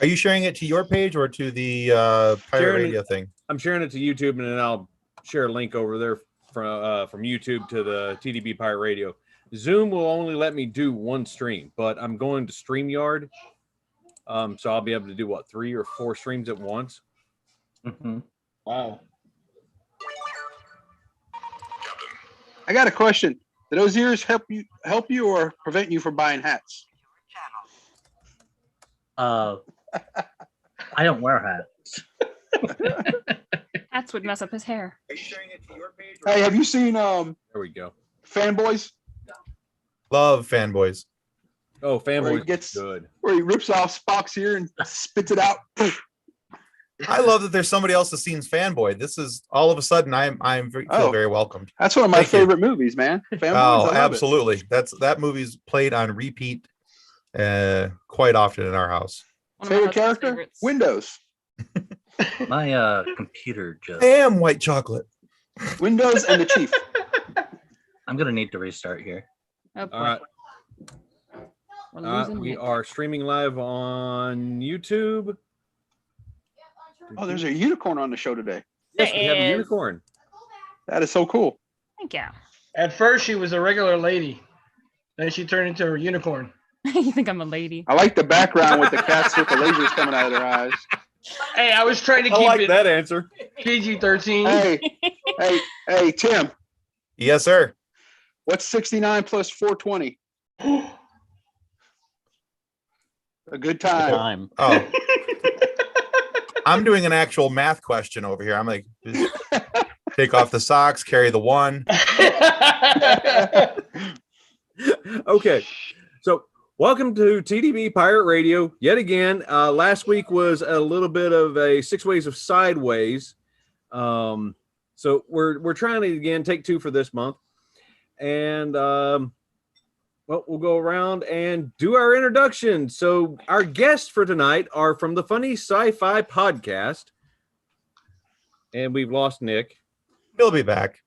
Are you sharing it to your page or to the Pirate Radio thing? I'm sharing it to YouTube, and then I'll share a link over there from YouTube to the TDB Pirate Radio. Zoom will only let me do one stream, but I'm going to StreamYard. So I'll be able to do 3 or 4 streams at once. Mm-hmm. Wow. I got a question. Do those ears help you or prevent you from buying hats? I don't wear hats. Hats would mess up his hair. Are you sharing it to your page? Hey, have you seen There we go. Fanboys? Love Fanboys. Oh, Fanboys gets good. Where he rips off Spock's ear and spits it out. I love that there's somebody else that seems fanboy. This is all of a sudden I'm feel very welcomed. That's one of my favorite movies, man. Fanboys, oh, absolutely. That movie's played on repeat quite often in our house. Favorite character? Favorites. Windows. My computer just. Damn white chocolate. Windows and the Chief. I'm gonna need to restart here. Oh, boy. All right. We're losing We it. are streaming live on YouTube. Oh, there's a unicorn on the show today. Yes, we have a There is. unicorn. That is so cool. Thank you. At first, she was a regular lady. Then she turned into a unicorn. You think I'm a lady? I like the background with the cats with the lasers coming out of their eyes. Hey, I was trying to I keep like it that answer. PG-13. Hey, Tim. Yes, sir. What's 69 plus 420? A good time. Oh. I'm doing an actual math question over here. I'm like, take off the socks, carry the 1. Okay, so welcome to TDB Pirate Radio yet again. Last week was a little bit of a 6 ways of sideways. So we're trying to again take 2 for this month, and we'll go around and do our introduction. So our guests for tonight are from the Funny Sci-Fi Podcast, and we've lost Nick. He'll be back.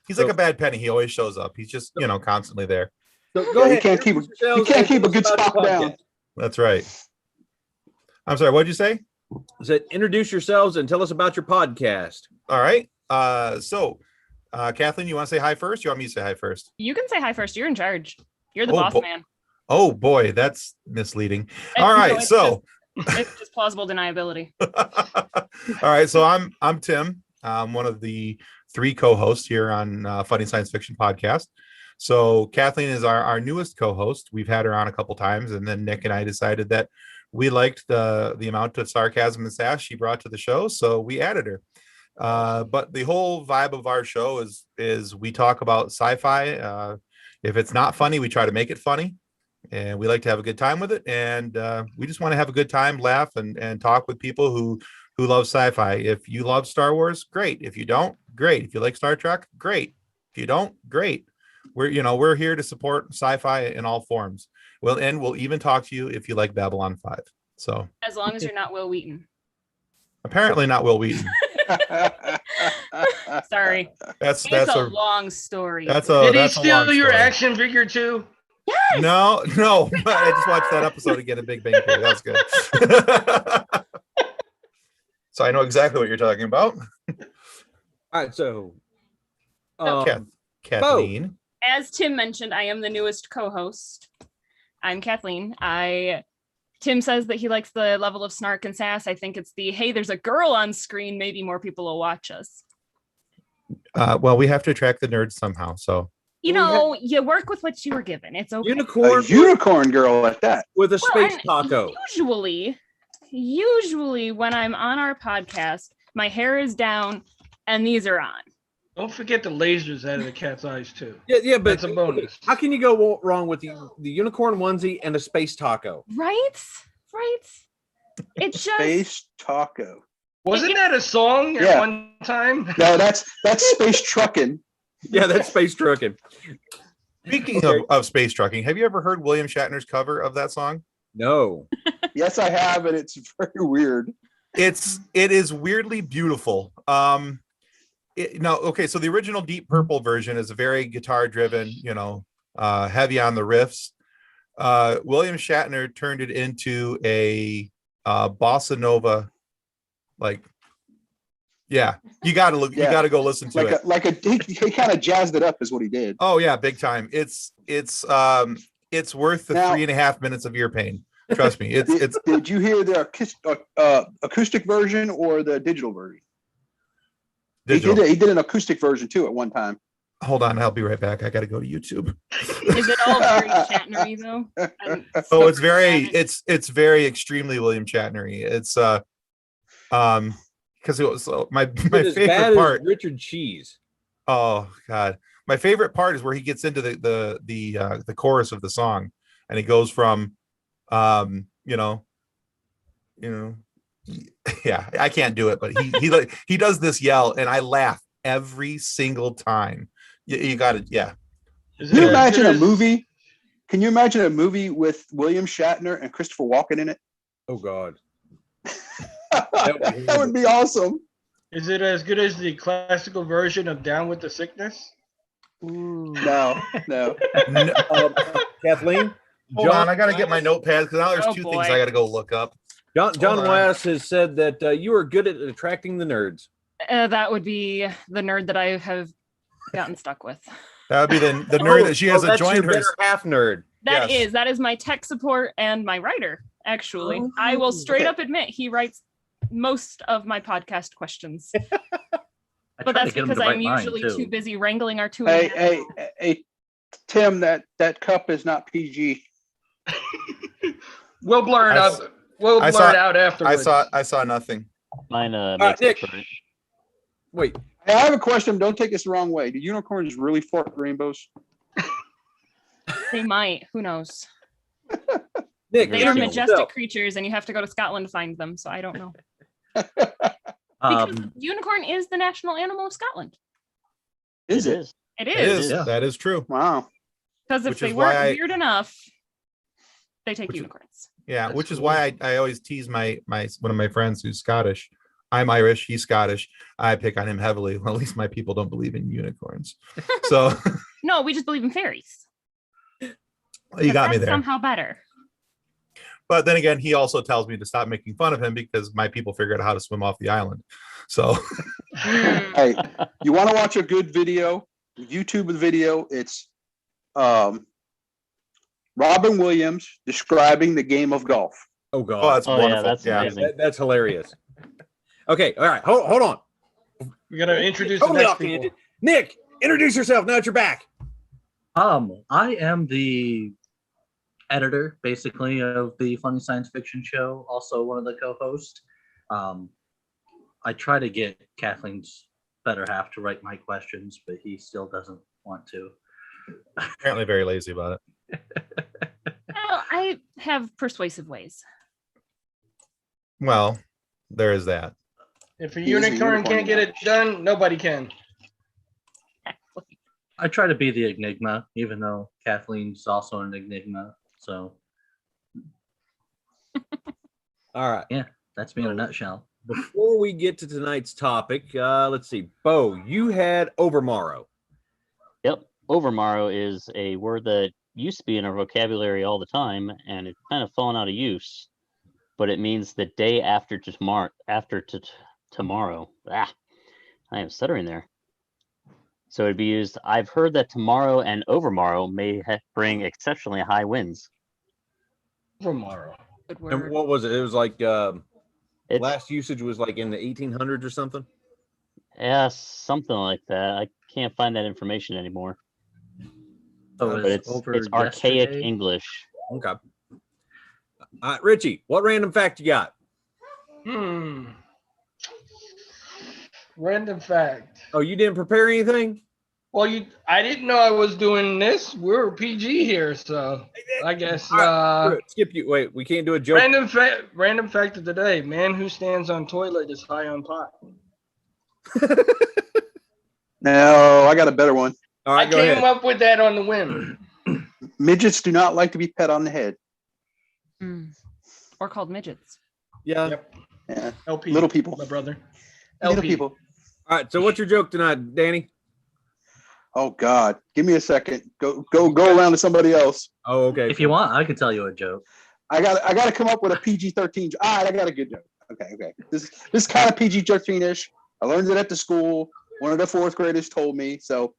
He's like a bad penny. He always shows up. He's just, constantly there. So go ahead. You can't keep a good stock down. That's right. I'm sorry. What'd you say? I said, introduce yourselves and tell us about your podcast. All right. Kathleen, you want to say hi first? You want me to say hi first? You can say hi first. You're in charge. You're the boss man. Oh boy, that's misleading. All right, it's just plausible deniability. All right, so I'm Tim. I'm one of the 3 co-hosts here on Funny Science Fiction Podcast. So Kathleen is our newest co-host. We've had her on a couple times, and then Nick and I decided that we liked the amount of sarcasm and sass she brought to the show, so we added her. But the whole vibe of our show is we talk about sci-fi. If it's not funny, we try to make it funny, and we like to have a good time with it. And we just want to have a good time, laugh, and talk with people who love sci-fi. If you love Star Wars, great. If you don't, great. If you like Star Trek, great. If you don't, great. We're here to support sci-fi in all forms. We'll even talk to you if you like Babylon 5. So as long as you're not Will Wheaton. Apparently not Will Wheaton. Sorry. That's a long story. Did he steal your action figure too? Yes. No. I just watched that episode again of Big Bang Theory. That's good. So I know exactly what you're talking about. All right, so Kathleen. As Tim mentioned, I am the newest co-host. I'm Kathleen. Tim says that he likes the level of snark and sass. I think it's hey, there's a girl on screen. Maybe more people will watch us. Well, we have to attract the nerds somehow. So you work with what you were given. It's okay. Unicorn girl at that with a space taco. Usually when I'm on our podcast, my hair is down and these are on. Don't forget the lasers out of the cat's eyes too. Yeah, but it's a bonus. How can you go wrong with the unicorn onesie and a space taco? Right. It's just space taco. Wasn't that a song at one time? No, that's space trucking. Yeah, that's space trucking. Speaking of space trucking, have you ever heard William Shatner's cover of that song? No. Yes, I have, and it's very weird. It is weirdly beautiful. So the original Deep Purple version is a very guitar driven, heavy on the riffs. William Shatner turned it into a bossa nova, like, yeah, you got to look, you Yeah. got to go listen to it. He kind of jazzed it up, is what he did. Oh yeah, big time. It's worth the Now- 3.5 minutes of your pain. Trust me. It's Did you hear the acoustic version or the digital version? digital. He did an acoustic version too at one time. Hold on, I'll be right back. I got to go to YouTube. Is it all very Shatnery though? Oh, it's very extremely William Shatnery. It's because it was my As bad favorite as part. Richard Cheese. Oh God, my favorite part is where he gets into the chorus of the song, and he goes from, yeah, I can't do it, but he does this yell, and I laugh every single time. You got it, yeah. Can you imagine a movie? Can you imagine a movie with William Shatner and Christopher Walken in it? Oh God. That would be awesome. Is it as good as the classical version of Down with the Sickness? No. Kathleen? Hold on, I got to get my notepad because now there's Oh, two boy. things I got to go look up. John Hold on. West has said that you are good at attracting the nerds. That would be the nerd that I have gotten stuck with. That would be the nerd that she has that's joined your her. better half nerd. That is my tech support and my writer, actually. I will straight up admit he writes most of my podcast questions. I But try that's to get 'em because to write I'm mine, usually too. too busy wrangling our two. Hey, Tim, that cup is not PG. We'll blur it I up. s- We'll I blur saw- it out afterwards. I saw nothing. Mine right, makes Nick. it for it. Wait, Hey, I have a question. Don't take this the wrong way. Do unicorns really fart rainbows? They might. Who knows? Nick, They are introduce majestic yourself. creatures, and you have to go to Scotland to find them. So I don't know. Because unicorn is the national animal of Scotland. Is it? is. It It is. is. Yeah. That is true. Wow. Because if Which they is why weren't I- weird enough, they take Which is- unicorns. Yeah, That's which is cool. why I always tease my one of my friends who's Scottish. I'm Irish, he's Scottish. I pick on him heavily. Well, at least my people don't believe in unicorns. So No, we just believe in fairies. you got me That's there. Somehow better. But then again, he also tells me to stop making fun of him because my people figured out how to swim off the island. So Hey, you want to watch a good video? YouTube video. It's Robin Williams describing the game of golf. Oh God, oh, that's Oh, yeah, wonderful. that's Yeah. amazing. that's hilarious. Okay, all right, hold on. We gotta introduce Totally the next off the people. engine. Nick, introduce yourself. Now that you're back. I am the editor, basically, of the Funny Science Fiction show. Also, one of the co-hosts. I try to get Kathleen's better half to write my questions, but he still doesn't want to. Apparently very lazy about it. Well, I have persuasive ways. Well, there is that. If a He's a unicorn can't get it done, nobody can. I try to be the enigma, even though Kathleen's also an enigma. So All right. that's me in a nutshell. Before we get to tonight's topic, let's see. Bo, you had Overmorrow. Yep. Overmorrow is a word that used to be in our vocabulary all the time, and it's kind of fallen out of use. But it means the day after tomorrow. Tomorrow. Ah, I am stuttering there. So it'd be used. I've heard that tomorrow and overmorrow may bring exceptionally high winds. Tomorrow. Good And word. what was it? It was like It's last usage was like in the 1800s or something. yeah, something like that. I can't find that information anymore. So But it's archaic yesterday. English. Okay. All right, Richie, what random fact you got? Random fact. Oh, you didn't prepare anything? Well, I didn't know I was doing this. We're PG here, so I guess Skip you. Wait, we can't do a joke. random fact of the day. Man who stands on toilet is high on pot. No, I got a better one. All I right, go came ahead. up with that on the whim. Midgets do not like to be pet on the head. Or called midgets. Yeah. Yep. Yeah. LP. Little people. My brother. Little LP. people. All right. So what's your joke tonight, Danny? Oh God. Give me a second. Go around to somebody else. Oh, okay. If you want, I can tell you a joke. I got to come up with a PG-13. All right, I got a good joke. Okay. This kind of PG-13-ish. I learned it at the school. One of the fourth graders told me. So,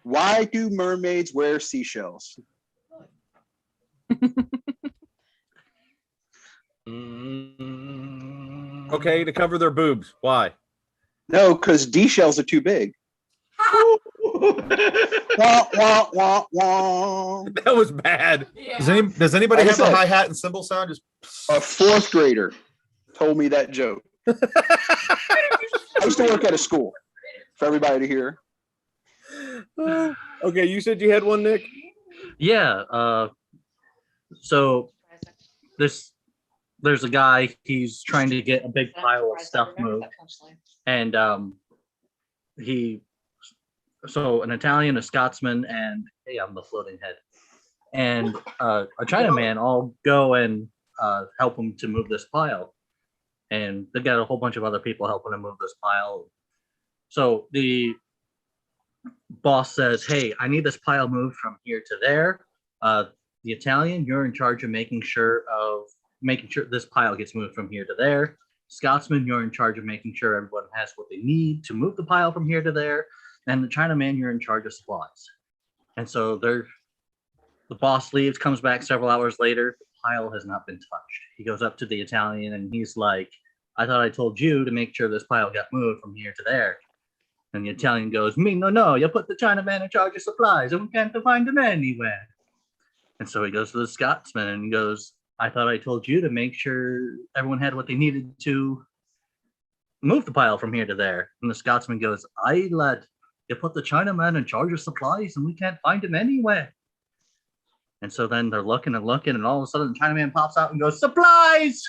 why do mermaids wear seashells? Okay, to cover their boobs. Why? No, because D shells are too big. Wah, wah, wah, wah. That was bad. Does anybody Like I have the said- hi-hat and cymbal sound? Just A fourth grader told me that joke. I used to work at a school for everybody to hear. Okay, you said you had one, Nick? Yeah. So there's a guy. He's trying to get a big pile of stuff moved, and an Italian, a Scotsman, and hey, I'm the floating head, and a Chinaman all go and help him to move this pile, and they've got a whole bunch of other people helping him move this pile. So the boss says, "Hey, I need this pile moved from here to there." The Italian, you're in charge of making sure this pile gets moved from here to there. Scotsman, you're in charge of making sure everyone has what they need to move the pile from here to there. And the Chinaman, you're in charge of supplies. And so the boss leaves, comes back several hours later. The pile has not been touched. He goes up to the Italian and he's like, "I thought I told you to make sure this pile got moved from here to there." And the Italian goes, "Me, no, you put the Chinaman in charge of supplies and we can't find him anywhere." And so he goes to the Scotsman and he goes, "I thought I told you to make sure everyone had what they needed to move the pile from here to there." And the Scotsman goes, "Aye, lad, you put the Chinaman in charge of supplies and we can't find him anywhere." And so then they're looking, and all of a sudden the Chinaman pops out and goes, "Supplies!"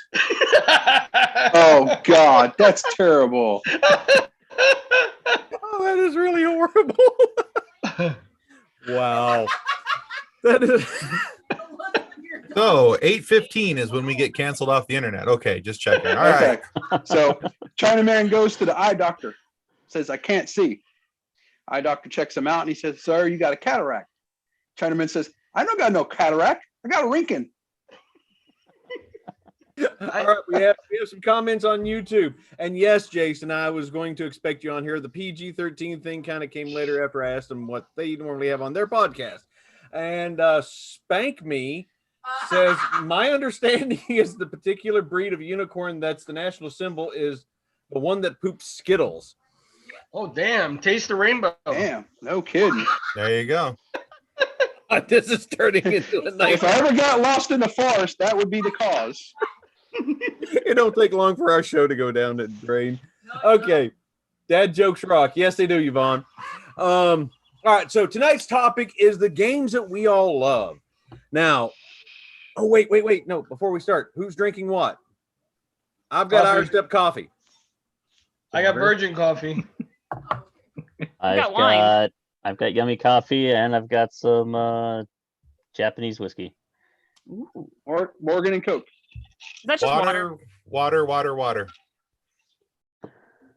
Oh, God, that's terrible. Oh, that is really horrible. Wow. That is. so 8:15 is when we get canceled off the internet. Okay, just checking. All right. So Chinaman goes to the eye doctor, says, "I can't see." Eye doctor checks him out and he says, "Sir, you got a cataract." Chinaman says, "I don't got no cataract. I got a Rinkin." All right, we have some comments on YouTube. And yes, Jason, I was going to expect you on here. The PG-13 thing kind of came later after I asked them what they normally have on their podcast. And Spank Me says, "My understanding is the particular breed of unicorn that's the national symbol is the one that poops Skittles." Oh, damn. Taste the rainbow. Damn, no kidding. There you go. This is turning into a If nightmare. I ever got lost in the forest, that would be the cause. It don't take long for our show to go down the drain. Okay. Dad jokes rock. Yes, they do, Yvonne. All right. So tonight's topic is the games that we all love. Now, oh, wait. No, before we start, who's drinking what? I've got Coffee. Irish Step coffee. I got virgin coffee. I've got yummy coffee and I've got some Japanese whiskey. Ooh. Or Morgan and Coke. Is that just water? Water.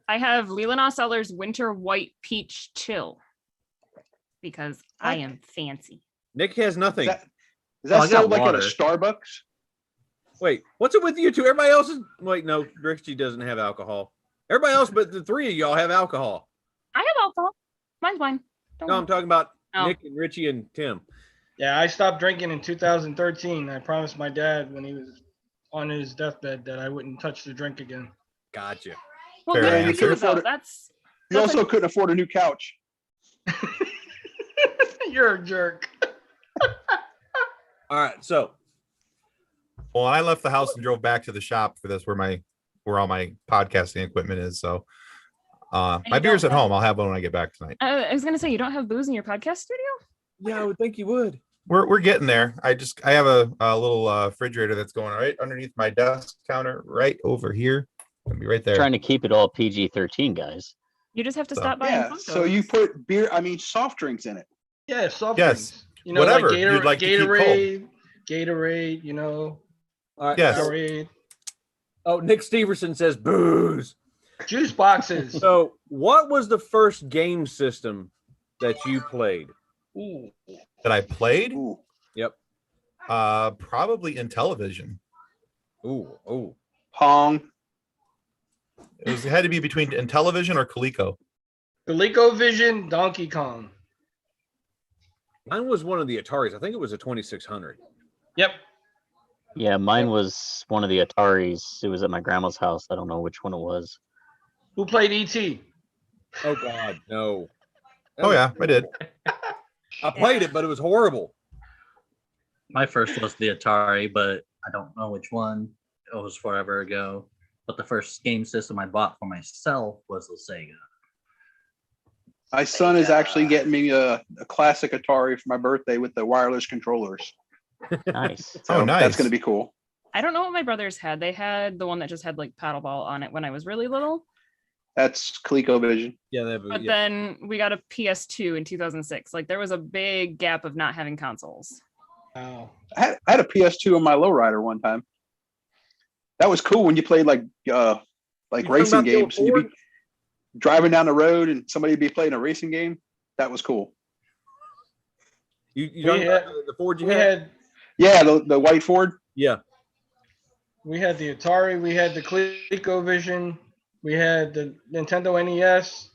I have Leelanau Cellars Winter White Peach Chill because I am fancy. Nick has nothing. Is that Oh, I got sold like at a water. Starbucks? Wait, what's it with you two? Everybody else is. Wait, no, Richie doesn't have alcohol. Everybody else, but the three of y'all have alcohol. I have alcohol. Mine's mine. Don't No, I'm talking about Oh. Nick and Richie and Tim. Yeah, I stopped drinking in 2013. I promised my dad when he was on his deathbed that I wouldn't touch the drink again. Gotcha. Well, Fair good for answer. you, though. That's You also couldn't afford a new couch. You're a jerk. All right, so Well, I left the house and drove back to the shop for this, where all my podcasting equipment is. So my you beer's don't at home. I'll have one when I get back tonight. I was gonna say, you don't have booze in your podcast studio? yeah, I would think you would. We're getting there. I have a little refrigerator that's going right underneath my desk counter, right over here. Gonna be right there. Trying to keep it all PG-13, guys. You just have to So- stop by. Yeah, and so you put soft drinks in it. Yeah, soft Yes. drinks. You know, Whatever like you'd like to keep cold. Gatorade, you know. All right. Yes. Gatorade. Oh, Nick Steverson says booze. Juice boxes. So, what was the first game system that you played? Ooh. That I played. Ooh. Yep. Probably in television. Ooh. Pong. It had to be between Intellivision or Coleco. ColecoVision, Donkey Kong. Mine was one of the Ataris. I think it was a 2600. Yep. Yeah, mine was one of the Ataris. It was at my grandma's house. I don't know which one it was. Who played ET? Oh God, no. Oh yeah, I did. I played it, but it was horrible. My first was the Atari, but I don't know which one. It was forever ago. But the first game system I bought for myself was the Sega. My son is actually getting me a classic Atari for my birthday with the wireless controllers. Nice. So Oh, nice. That's going to be cool. I don't know what my brothers had. They had the one that just had like paddle ball on it when I was really little. That's ColecoVision. Yeah, But then we got a PS2 in 2006. Like there was a big gap of not having consoles. Wow. I had a PS2 on my lowrider one time. That was cool when you played like racing games. You'd be driving down the road and somebody would be playing a racing game. That was cool. You talking about the Ford you had? Yeah, the white Ford. Yeah. We had the Atari, we had the ColecoVision, we had the Nintendo NES.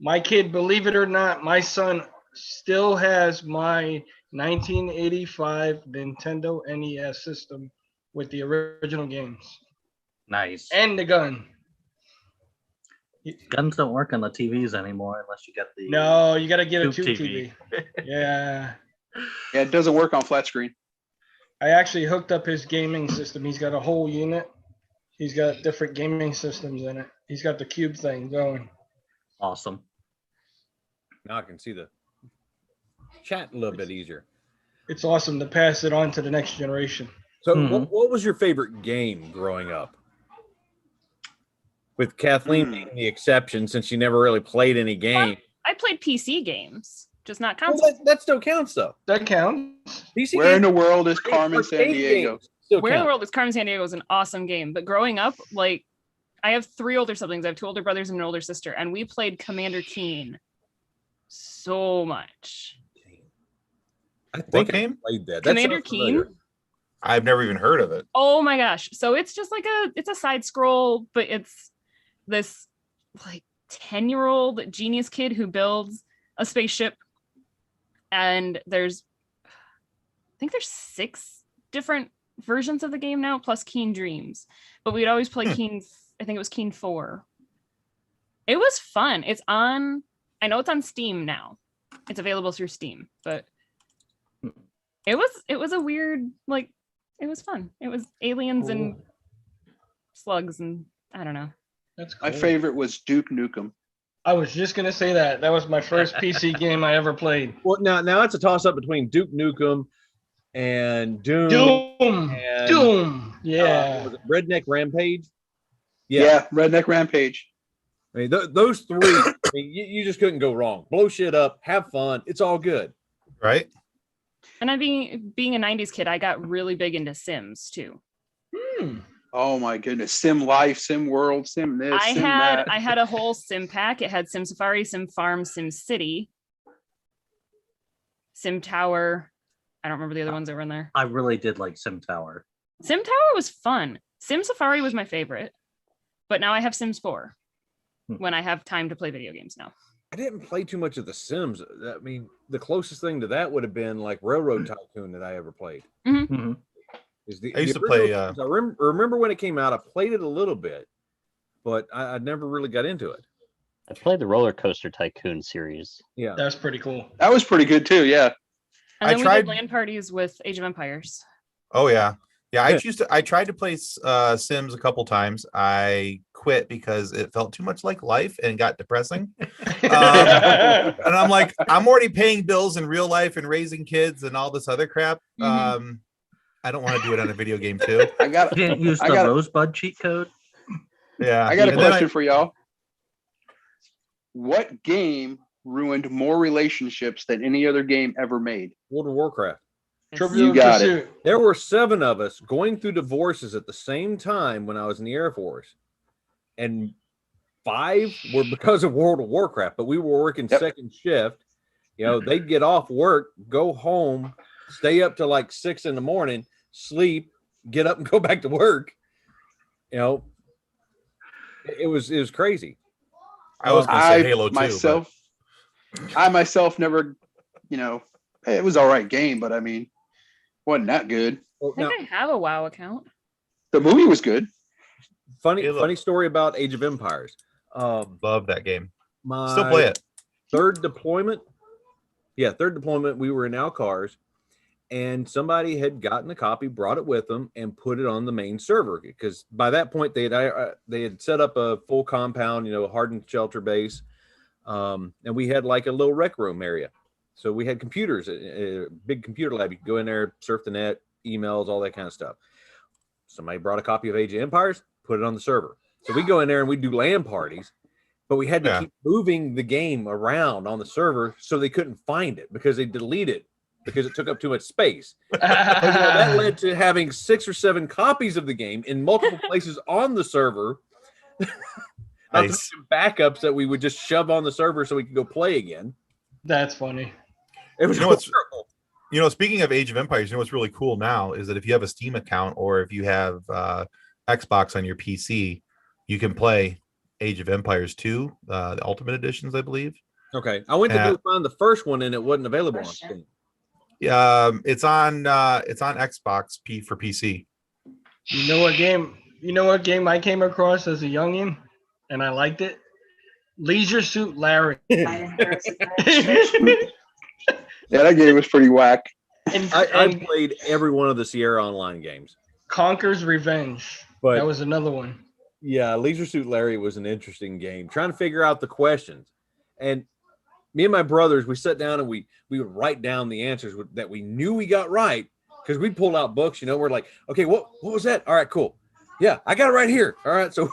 My kid, believe it or not, my son still has my 1985 Nintendo NES system with the original games Nice. and the gun. Guns don't work on the TVs anymore unless you get the. No, you got to get a Tube tube TV. Yeah. Yeah, it doesn't work on flat screen. I actually hooked up his gaming system. He's got a whole unit. He's got different gaming systems in it. He's got the cube thing going. Awesome. Now I can see the chat a little bit easier. It's awesome to pass it on to the next generation. So, Mhm. what was your favorite game growing up? With Kathleen being the exception, since she never really played any game. I played PC games, just not Well, consoles. that still counts, though. That counts. PC Where in games, the world is Carmen San arcade Diego? games still Where in the count. World is Carmen San Diego is an awesome game. But growing up, like I have 3 older siblings. I have 2 older brothers and an older sister, and we played Commander Keen so much. I think I game? played that. Commander sounds familiar. Keen? I've never even heard of it. Oh my gosh. So it's just like it's a side scroll, but it's this like 10-year-old genius kid who builds a spaceship. And I think there's 6 different versions of the game now, plus Keen Dreams. But we'd always play Keen, I think it was Keen 4. It was fun. I know it's on Steam now. It's available through Steam, but it was a weird, like, it was fun. It was aliens and slugs and I don't know. That's cool. My favorite was Duke Nukem. I was just gonna say that. That was my first PC game I ever played. Well, now it's a toss up between Duke Nukem and Doom. Doom. and, Doom. Yeah. was it Redneck Rampage? Yeah, Redneck Rampage. I mean, those 3, I mean, you just couldn't go wrong. Blow shit up, have fun. It's all good. Right? And being a 90s kid, I got really big into Sims too. Oh my goodness. Sim Life, Sim World, Sim this, Sim that. I had a whole Sim pack. It had Sim Safari, Sim Farm, Sim City, Sim Tower. I don't remember the other ones that were in there. I really did like Sim Tower. Sim Tower was fun. Sim Safari was my favorite. But now I have Sims 4 when I have time to play video games now. I didn't play too much of The Sims. I mean, the closest thing to that would have been like Railroad Tycoon that I ever played. Mhm. I used to play, I remember when it came out. I played it a little bit, but I never really got into it. I played the Roller Coaster Tycoon series. Yeah, That's pretty cool. That was pretty good too, yeah. And I then we tried- did LAN parties with Age of Empires. Oh yeah. Yeah, I tried to play Sims a couple times. I quit because it felt too much like life and got depressing. And I'm like, I'm already paying bills in real life and raising kids and all this other crap. I don't want to do it on a video game too. I got You didn't use the Rosebud cheat code? Yeah. I got a And then question for y'all. What game ruined more relationships than any other game ever made? World of Warcraft. Trivial got it. Pursuit. There were 7 of us going through divorces at the same time when I was in the Air Force, and 5 were because of World of Warcraft. But we were working second shift. You know, they'd get off work, go home, stay up till like 6 in the morning, sleep, get up and go back to work. You know, it was crazy. I was going to say Halo 2. I myself never, it was all right game, but I mean, wasn't that good. Well, I think I have a WoW account. The movie was good. Funny story about Age of Empires. Love that game. My Still play it. third deployment, we were in Alcars, and somebody had gotten a copy, brought it with them, and put it on the main server, because by that point they had set up a full compound, hardened shelter base, and we had like a little rec room area. So we had computers, a big computer lab. You could go in there, surf the net, emails, all that kind of stuff. Somebody brought a copy of Age of Empires, put it on the server. So we go in there and we do LAN parties, but we had to keep moving the game around on the server so they couldn't find it because they deleted it because it took up too much space. That led to having 6 or 7 copies of the game in multiple places on the server. Nice. Backups that we would just shove on the server so we could go play again. That's funny. It was horrible. Speaking of Age of Empires, what's really cool now is that if you have a Steam account or if you have Xbox on your PC, you can play Age of Empires 2, the Ultimate Editions, I believe. Okay, I went to go find the first one and it wasn't available on Steam. It's on Xbox for PC. You know what game I came across as a youngin, and I liked it? Leisure Suit Larry. Yeah, that game was pretty whack. I played every one of the Sierra Online games. Conker's Revenge. But that was another one. Yeah, Leisure Suit Larry was an interesting game. Trying to figure out the questions. And me and my brothers, we sat down and we would write down the answers that we knew we got right, because we'd pull out books, we're like, okay, what was that? All right, cool. Yeah, I got it right here. All right, so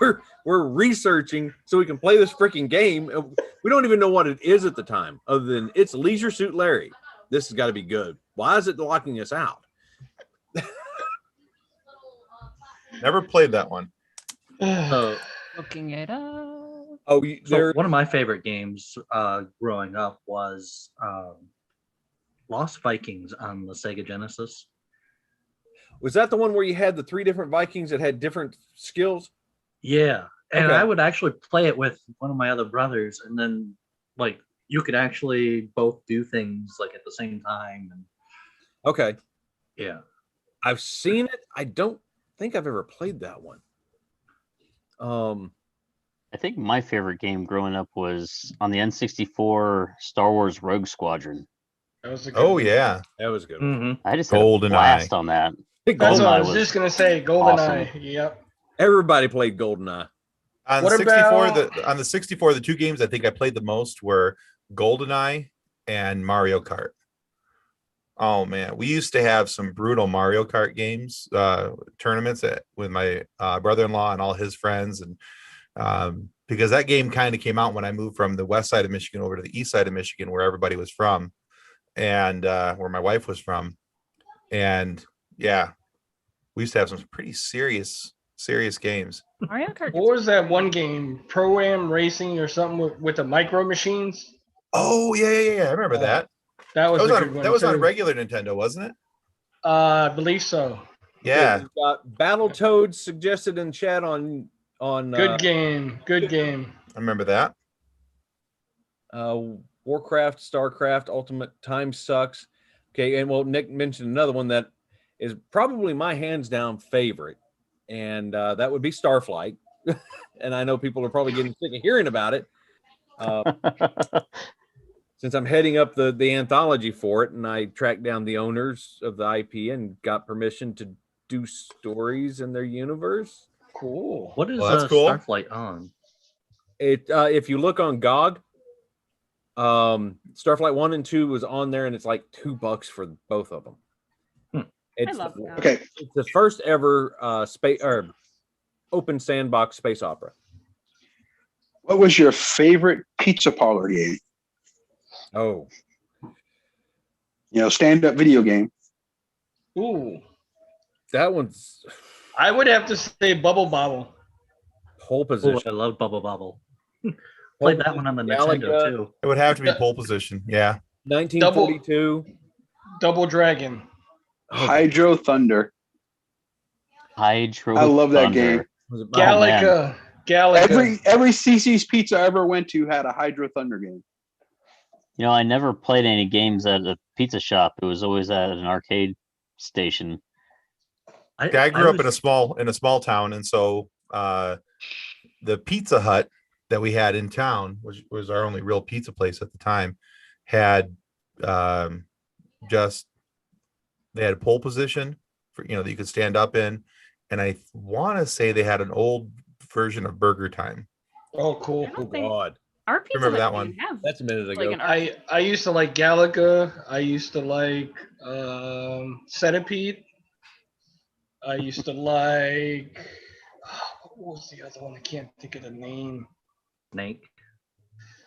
we're researching so we can play this freaking game. We don't even know what it is at the time, other than it's Leisure Suit Larry. This has got to be good. Why is it locking us out? Never played that one. Looking it up. So one of my favorite games growing up was Lost Vikings on the Sega Genesis. Was that the one where you had the 3 different Vikings that had different skills? Yeah. And Okay. I would actually play it with one of my other brothers, and then you could actually both do things at the same time. And Okay. yeah. I've seen it. I don't think I've ever played that one. I think my favorite game growing up was on the N64 Star Wars Rogue Squadron. That was a good one. Yeah. That was good. Mm-hmm. I just had a GoldenEye. blast on that. That's what I GoldenEye was was just going to say. GoldenEye. awesome. Yep. Everybody played GoldenEye. On What 64, about- on the 64, the 2 games I think I played the most were GoldenEye and Mario Kart. Oh man, we used to have some brutal Mario Kart games, tournaments with my brother-in-law and all his friends, and because that game kind of came out when I moved from the west side of Michigan over to the east side of Michigan, where everybody was from, and where my wife was from, and yeah, we used to have some pretty serious games. Mario Kart. What was that one game? Pro-Am Racing or something with the micro machines? Oh yeah, I remember that. That was, a good one That was on too. regular Nintendo, wasn't it? I believe so. Yeah. We've got Battletoads suggested in chat on Good game. Good game. I remember that. Warcraft, StarCraft, Ultimate Time Sucks. Okay, and Nick mentioned another one that is probably my hands down favorite, and that would be Starflight. And I know people are probably getting sick of hearing about it. Since I'm heading up the anthology for it, and I tracked down the owners of the IP and got permission to do stories in their universe. Cool. What is Well, that's cool. Starflight on? It if you look on GOG, Starflight 1 and 2 was on there, and it's like $2 for both of them. It's I love GOG. Okay. It's the first ever space or open sandbox space opera. What was your favorite pizza parlor game? Oh, Stand-up video game. Ooh. that one's I would have to say Bubble Bobble. pole Oh, position. I love Bubble Bobble. Played that one on the Galaga. Nintendo too. It would have to be pole position. Yeah. 1942. Double Dragon. Hydro Thunder. Hydro I love that Thunder. game. Was it Galaga. Galaga. Every CC's Pizza I ever went to had a Hydro Thunder game. You know, I never played any games at a pizza shop. It was always at an arcade station. I grew up in a small town, and so the Pizza Hut that we had in town, which was our only real pizza place at the time, had just they had a pole position for that you could stand up in, and I want to say they had an old version of Burger Time. Oh, cool. Oh God, Our pizza Remember that Hut one? didn't have that's a minute like ago. an arcade. I used to like Galaga. I used to like Centipede. I used to like what was the other one? I can't think of the name. Snake.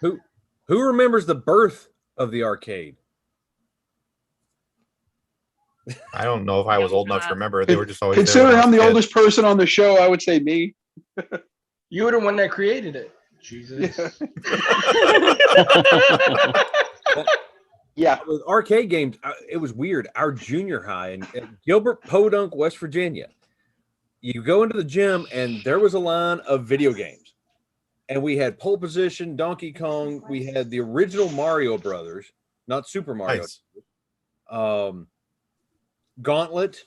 Who remembers the birth of the arcade? I don't know if I was old enough to remember. They were just always Considering there when I I'm was the a kid. oldest person on the show, I would say me. You were the one that created it. Jesus. Yeah. With arcade games, it was weird. Our junior high in Gilbert, Podunk, West Virginia, you go into the gym and there was a line of video games, and we had Pole Position, Donkey Kong, we had the original Mario Brothers, not Super Mario. Nice. Gauntlet.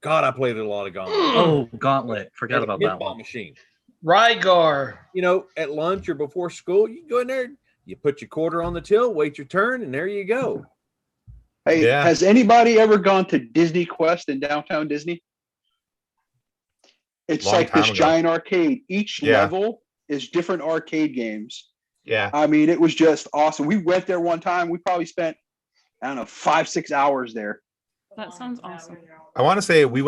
God, I played a lot of Gauntlet. Oh, Gauntlet. Forgot And a about that pinball one. machine. Rygar. You know, at lunch or before school, you go in there, you put your quarter on the till, wait your turn, and there you go. Hey, Yeah. has anybody ever gone to Disney Quest in downtown Disney? It's Long like this time ago. giant arcade. Each Yeah. level is different arcade games. Yeah. I mean, it was just awesome. We went there one time. We probably spent, I don't know, 5-6 hours there. That sounds awesome. I want to say when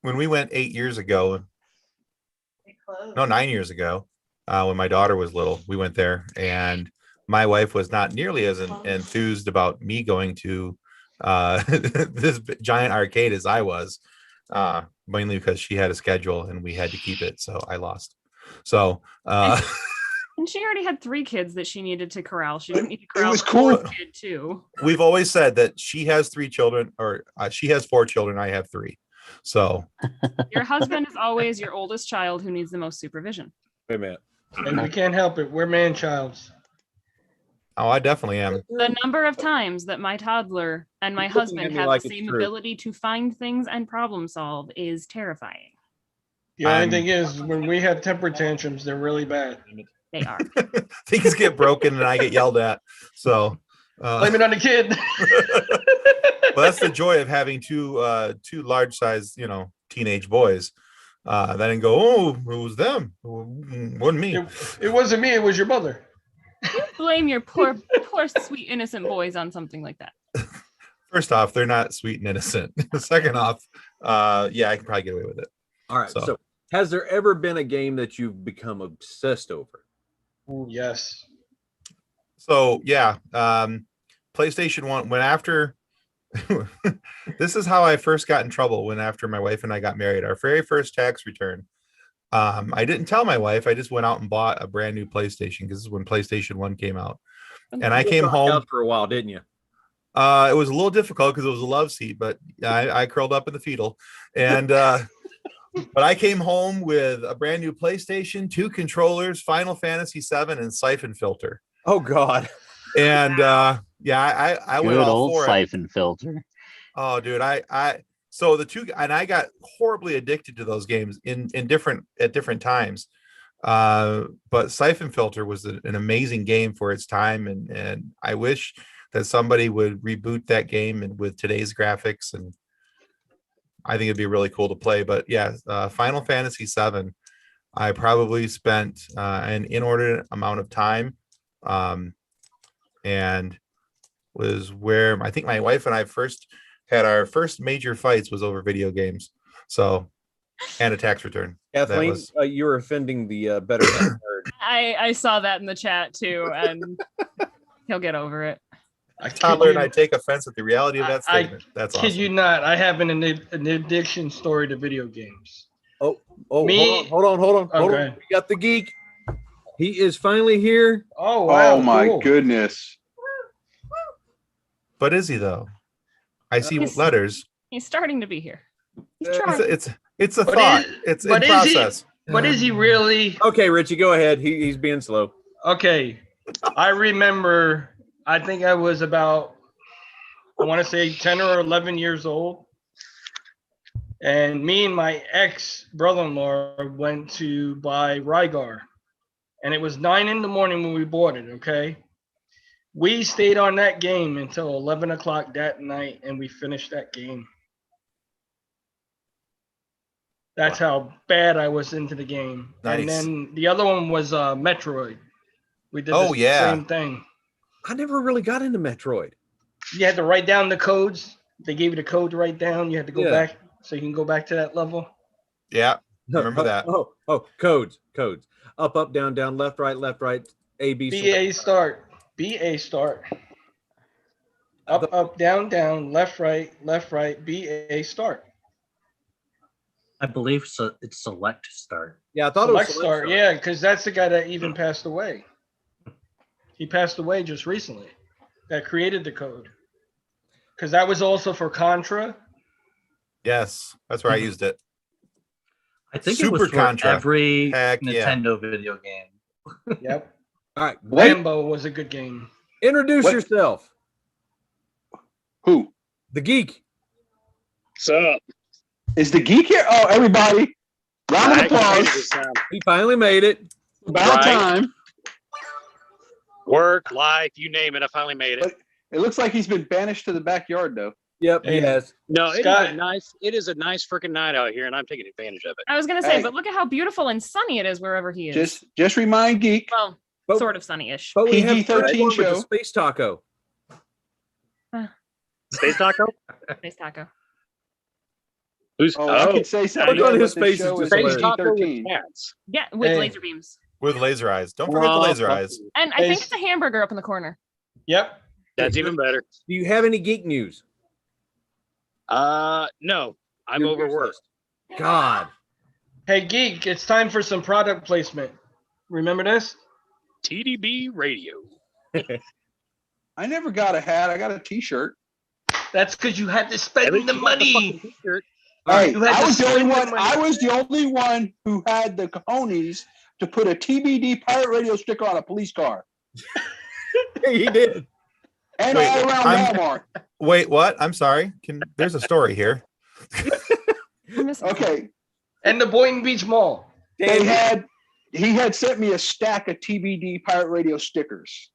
we went 8 years ago. No, 9 years ago, when my daughter was little, we went there, and my wife was not nearly as enthused about me going to this giant arcade as I was, mainly because she had a schedule and we had to keep it, so I lost. So, And she already had 3 kids that she needed to corral. She didn't need to corral was the cool. 4th kid too. we've always said that she has 3 children, or she has 4 children. I have 3. So Your husband is always your oldest child who needs the most supervision. Wait a minute. And we can't help it. We're man-childs. I definitely am. The number of times that my toddler and my You're looking husband at me have like the it's same true. ability to find things and problem solve is terrifying. The only I'm- thing is, when we have temper tantrums, they're really bad. They are. Things get broken and I get yelled at. So Blame it on the kid. well, that's the joy of having two large size, teenage boys. Then go, oh, it was them. It wasn't me. It wasn't me. It was your mother. Blame your poor, sweet, innocent boys on something like that. First off, they're not sweet and innocent. Second off, yeah, I can probably get away with it. All right. So, has there ever been a game that you've become obsessed over? Ooh, yes. So yeah, PlayStation 1 went after. This is how I first got in trouble when after my wife and I got married. Our very first tax return. I didn't tell my wife. I just went out and bought a brand new PlayStation because this is when PlayStation 1 came out. And I came home for a while, didn't you? It was a little difficult because it was a love seat, but I curled up in the fetal. And but I came home with a brand new PlayStation, 2 controllers, Final Fantasy 7, and Siphon Filter. Oh God. And yeah, I went Good all old for it. siphon filter. Oh, dude, so the two, and I got horribly addicted to those games at different times. But Siphon Filter was an amazing game for its time, and I wish that somebody would reboot that game and with today's graphics, and I think it'd be really cool to play. But yeah, Final Fantasy 7, I probably spent an inordinate amount of time, and was where I think my wife and I first had our first major fights was over video games. So, and a tax return. Kathleen, you're offending the better nerd. I saw that in the chat too, and he'll get over it. Toddler and I take offense at the reality of that I statement. That's kid awesome. you not. I have an addiction story to video games. Oh, Me? hold on. Okay. We got the geek. He is finally here. Oh wow! Oh my cool. goodness. But is he though? I see He's- letters. He's starting to be here. He's Uh, trying. It's a But thought. is- It's in but is process. But is he really? Okay, Richie, go ahead. He's being slow. Okay. I remember, I think I was about, I want to say 10 or 11 years old. And me and my ex brother-in-law went to buy Rygar. And it was 9 in the morning when we bought it, okay? We stayed on that game until 11 o'clock that night, and we finished that game. That's how bad I was into the game. Nice. And then the other one was Metroid. We did Oh, the yeah. same thing. I never really got into Metroid. You had to write down the codes. They gave you the code to write down. You had to go Yeah. back so you can go back to that level. Yeah, remember that. Oh, codes. Up, down, left, right, A, B, BA start. BA start. Up, down, left, right, BA start. I believe so. It's select start. Yeah, I thought Select it was start. Yeah, because that's the guy that even passed away. He passed away just recently. That created the code. Because that was also for Contra. Yes, that's where I used it. I think Super it was for Contra. every Heck yeah. Nintendo video game. Yep. All right, Rambo was a good game. introduce What? yourself. Who The geek. What's up? is the geek here? Oh, everybody! Round of I can applause. this time. He finally made it. About Right. time. Work, life, you name it. I finally made it. It looks like he's been banished to the backyard, though. Yep, he Hey. has. No, it is Scott. a nice. It is a nice freaking night out here, and I'm taking advantage of it. I was gonna say, Hey. but look at how beautiful and sunny it is wherever he is. Just remind geek. Well, But- sort of sunny-ish. But we have PG-13 with the show. space taco. Space taco? Nice taco. Who's Oh, I could say something. Look on his but this face is show just is Space hilarious. taco with PG-13. cats? Yeah, with Hey. laser beams. With laser eyes. Don't forget the laser eyes. And I think it's a hamburger up in the corner. Yep. That's even better. Do you have any geek news? No, I'm You're overworked. useless. God. Hey, Geek, it's time for some product placement. Remember this? TDB radio. I never got a hat. I got a T-shirt. That's because you had to At spend least the you got the money. fucking t-shirt. Hey, You had I to was the only spend the one. money. I was the only one who had the cojones to put a TBD pirate radio sticker on a police car He did. and Wait, all around I'm- Walmart. Wait, what? I'm sorry. There's a story here. I'm missing something. Okay, And the Boynton Beach Mall. he had sent me a stack of TBD pirate radio stickers.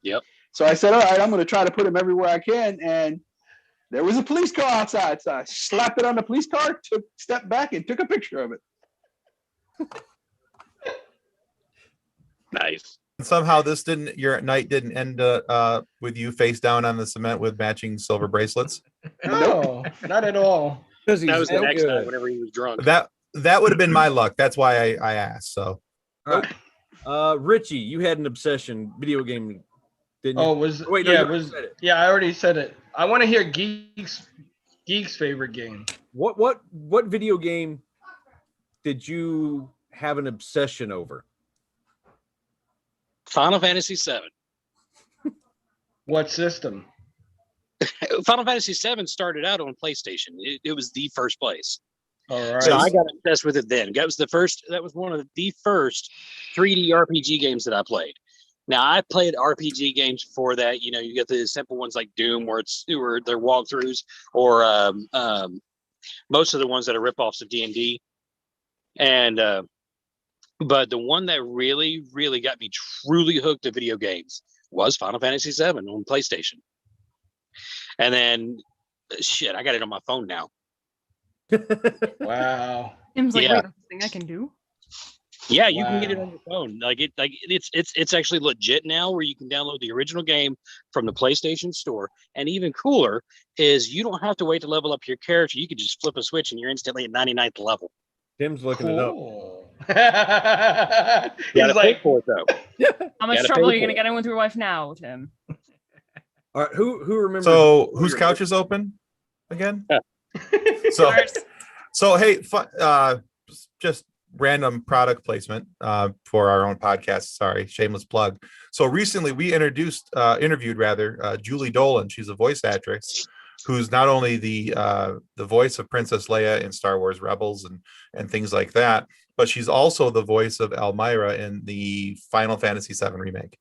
Yep. So I said, all right, I'm going to try to put them everywhere I can. And there was a police car outside. So I slapped it on the police car, stepped back and took a picture of it. Nice. Somehow your night didn't end with you face down on the cement with matching silver bracelets. No, not at all. Because he's That was the so next good. night whenever he was drunk. That would have been my luck. That's why I asked. So All right. Richie, you had an obsession video game, didn't you? Oh, was Wait, no, yeah, you it was said it. yeah. I already said it. I want to hear Geek's favorite game. What video game did you have an obsession over? Final Fantasy VII. What system? Final Fantasy VII started out on PlayStation. It was the first place. All right. So I got obsessed with it then. That was one of the first 3D RPG games that I played. Now I played RPG games before that. You know, you get the simple ones like Doom, where they're walkthroughs, or most of the ones that are ripoffs of D&D. And but the one that really, really got me truly hooked to video games was Final Fantasy VII on PlayStation. And then, shit, I got it on my phone now. Wow. Tim's like, Yeah. wait, that's the thing I can do. Yeah, you can get it Wow. on your phone. It's actually legit now, where you can download the original game from the PlayStation Store. And even cooler is you don't have to wait to level up your character. You can just flip a switch and you're instantly at 99th level. Tim's looking it up. Cool. You gotta He's pay like, for it though. How much Gotta trouble are pay you for gonna it. get in with your wife now, Tim? All right, who remembers? So whose couch is open again? So Ours. so hey, just random product placement for our own podcast. Sorry, shameless plug. So recently we interviewed Julie Dolan. She's a voice actress who's not only the voice of Princess Leia in Star Wars Rebels and things like that, but she's also the voice of Elmira in the Final Fantasy VII remake.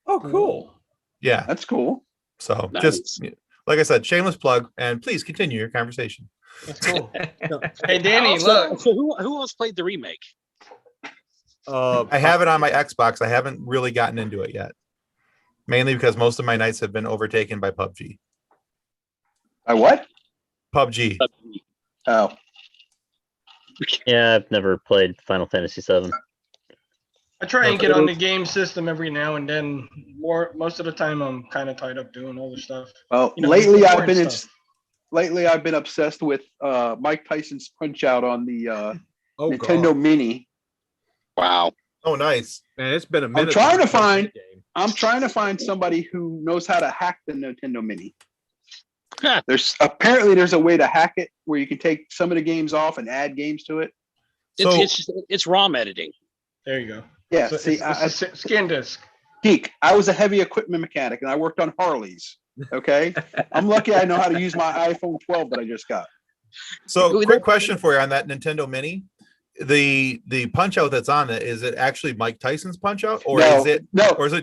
Oh, cool. Yeah, That's cool. so Nice. just like I said, shameless plug, and please continue your conversation. That's cool. Hey, Danny, So, look. so who else played the remake? I have it on my Xbox. I haven't really gotten into it yet, mainly because most of my nights have been overtaken by PUBG. By what? PUBG. Oh, Yeah, I've never played Final Fantasy VII. I try and get on the game system every now and then. Most of the time, I'm kind of tied up doing other stuff. well, You know, lately important stuff. I've been obsessed with Mike Tyson's Punch Out on the Nintendo God. Mini. Wow. Oh, nice. Man, it's been a minute. trying since to I played find- that game. I'm trying to find somebody who knows how to hack the Nintendo Mini. Huh. There's a way to hack it where you can take some of the games off and add games to it. It's ROM editing. There you go. Yeah, So see, it's a scan disc. geek. I was a heavy equipment mechanic and I worked on Harleys. Okay, I'm lucky I know how to use my iPhone 12 that I just got. So, quick question for you on that Nintendo Mini. The Punch Out that's on it, is it actually Mike Tyson's Punch Out, or is it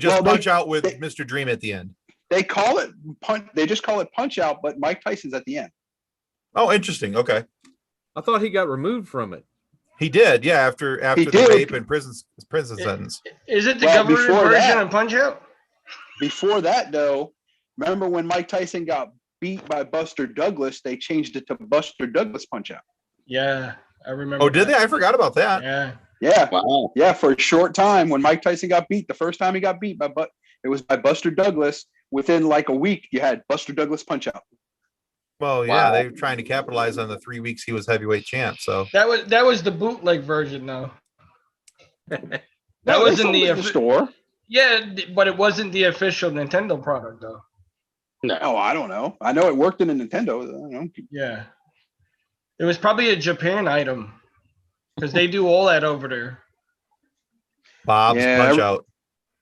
just Punch Out with Mr. Dream at the end? They call it punch. They just call it Punch Out, but Mike Tyson's at the end. Oh, interesting. Okay, I thought he got removed from it. he did. Yeah, after He the did. rape and prison sentence. Is it the Well, government before version that- of Punch Out? Before that, though, remember when Mike Tyson got beat by Buster Douglas? They changed it to Buster Douglas Punch Out. Yeah, I remember. Oh, did they? that. I forgot about that. Yeah. Yeah, Wow. yeah. For a short time, when Mike Tyson got beat, the first time he got beat it was by Buster Douglas. Within like a week, you had Buster Douglas Punch Out. Well, yeah, Wow. they were trying to capitalize on the 3 weeks he was heavyweight champ. So That was the bootleg version, though. That No, they wasn't sold the it in the store. Yeah, but it wasn't the official Nintendo product, though. No. Oh, I don't know. I know it worked in a Nintendo. I don't know. Yeah, it was probably a Japan item because they do all that over there. Bob's Yeah, Punch Out.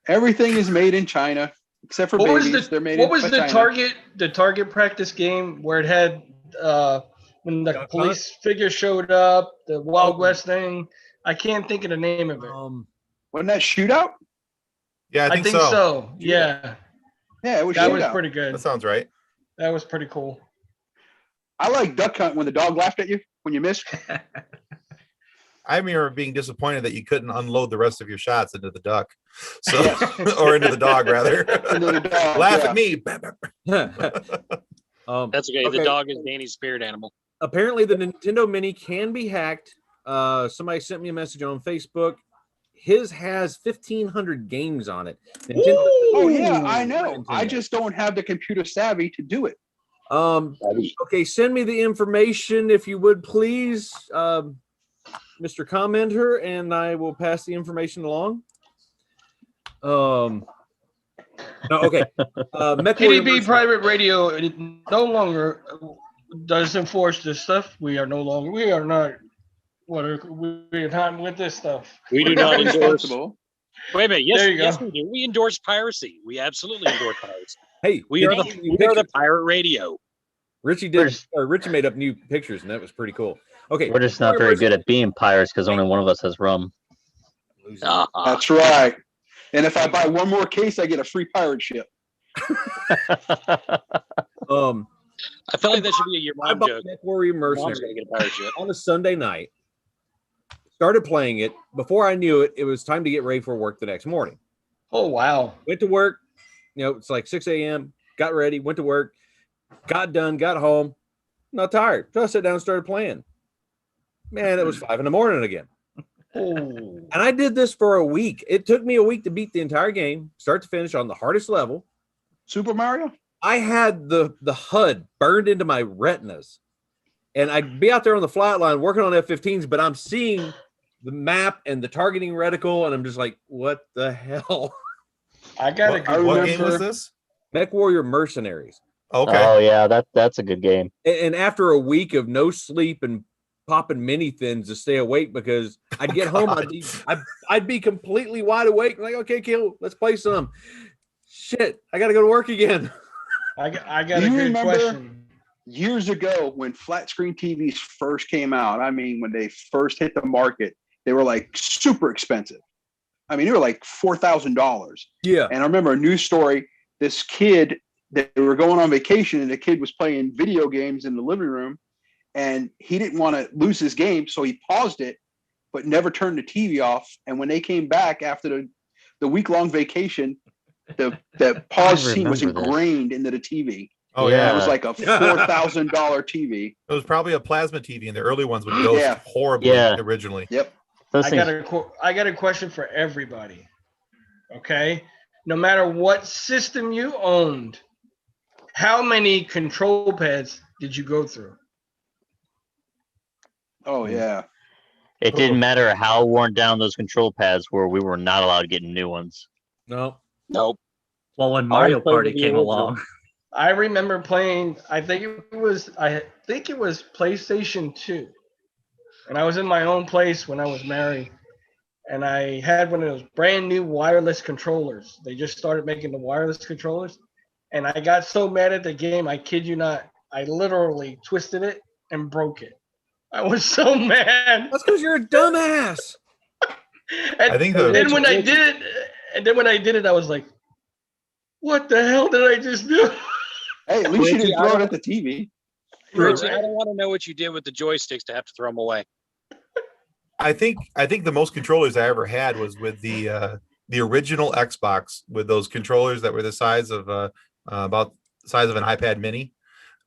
Everything is made in China except for babies. They're made what in was the China. target practice game where it had when the Duck police figure showed up, the Wild West thing? I can't think of the name of it. Wasn't that Shootout? Yeah, I think so. Yeah, Yeah, it was that Shootout. was pretty good. That sounds right. That was pretty cool. I like Duck Hunt when the dog laughed at you when you missed. I remember being disappointed that you couldn't unload the rest of your shots into the duck, so or into the dog rather. Into the dog, Laugh yeah. at me. That's okay. Okay. The dog is Danny's spirit animal. Apparently, the Nintendo Mini can be hacked. Somebody sent me a message on Facebook. His has 1,500 games on it. Nintendo- Oh yeah, I know. Nintendo. I just don't have the computer savvy to do it. Okay, send me the information if you would, please, Mr. Commenter, and I will pass the information along. No, okay. TDB Private Radio no longer does enforce this stuff. We are not with this stuff. We do We're not endorse. responsible. Wait a minute. There you Yes, go. we do. We endorse piracy. We absolutely endorse piracy. Hey, We are the pirate radio. Richie Richie made up new pictures, and that was pretty cool. Okay, We're just not very good at being pirates because only one of us has rum. Uh-huh. That's right. And if I buy one more case, I get a free pirate ship. I feel like that should be a your I mom bought joke. Mech Warrior Mom's Mercenary gonna get a pirate ship. on a Sunday night. Started playing it. Before I knew it, it was time to get ready for work the next morning. Oh wow. Went to work. It's like 6 a.m. Got ready, went to work, got done, got home. Not tired. So I sat down and started playing. Man, it was 5 a.m. again. Oh. And I did this for a week. It took me a week to beat the entire game, start to finish, on the hardest level. Super Mario? I had the HUD burned into my retinas. And I'd be out there on the flight line working on F-15s, but I'm seeing the map and the targeting reticle, and I'm just like, what the hell? I got a good What one game for- was this? Mech Warrior Mercenaries. Okay. Oh yeah, that's a good game. And after a week of no sleep and popping mini thins to stay awake, because I'd get home, I'd be completely wide awake. Like, okay, Kill, let's play some. Shit, I got to go to work again. I got Do a you good remember- question. Years ago, when flat screen TVs first came out, I mean, when they first hit the market, they were like super expensive. I mean, they were like $4,000. Yeah. And I remember a news story. This kid, they were going on vacation, and the kid was playing video games in the living room, and he didn't want to lose his game, so he paused it, but never turned the TV off. And when they came back after the week-long vacation, the pause scene was ingrained into the TV. Oh Yeah. yeah, It was like a $4,000 TV. it was probably a plasma TV, and the early ones would ghost Yeah. horribly Yeah. originally. Yep. Those I things, got a question for everybody. Okay, no matter what system you owned, how many control pads did you go through? Oh yeah. it didn't matter how worn down those control pads were. We were not allowed getting new ones. No. Nope. Well, when Mario played Party with the came original. along, I remember playing. I think it was PlayStation 2, and I was in my own place when I was married, and I had one of those brand new wireless controllers. They just started making the wireless controllers, and I got so mad at the game. I kid you not. I literally twisted it and broke it. I was so mad. That's because you're a dumbass. And I think then when I did it, I was like, "What the hell did I just do?" Hey, at least you Richie, didn't throw it at the TV. Richie, I don't want to know what you did with the joysticks to have to throw them away. I think the most controllers I ever had was with the original Xbox, with those controllers that were the size of about the size of an iPad mini.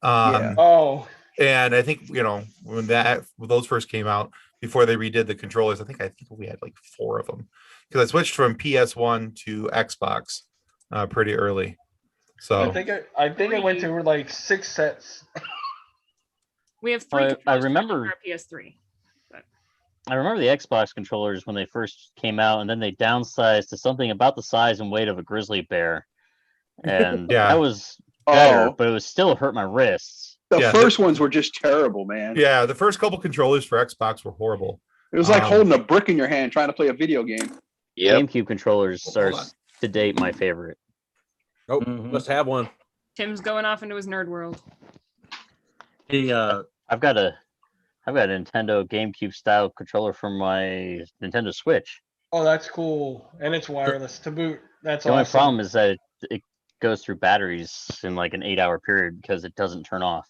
Yeah. Oh, And I think, when those first came out, before they redid the controllers, I think we had like 4 of them, because I switched from PS1 to Xbox pretty early. So I think I went through like 6 sets. We have 3 I controllers remember- on our PS3. I remember the Xbox controllers when they first came out, and then they downsized to something about the size and weight of a grizzly bear. And Yeah. that was better, Oh, but it was still hurt my wrists. the Yeah, first ones were just terrible, man. yeah, the first couple controllers for Xbox were horrible. It was like Um, holding a brick in your hand trying to play a video game. Yep. GameCube controllers Hold are on. to date my favorite. Oh, Mhm. must have one. Tim's going off into his nerd world. the I've got a Nintendo GameCube style controller from my Nintendo Switch. Oh, that's cool, and it's wireless to boot. That's The only awesome. problem is that it goes through batteries in like an 8-hour period because it doesn't turn off.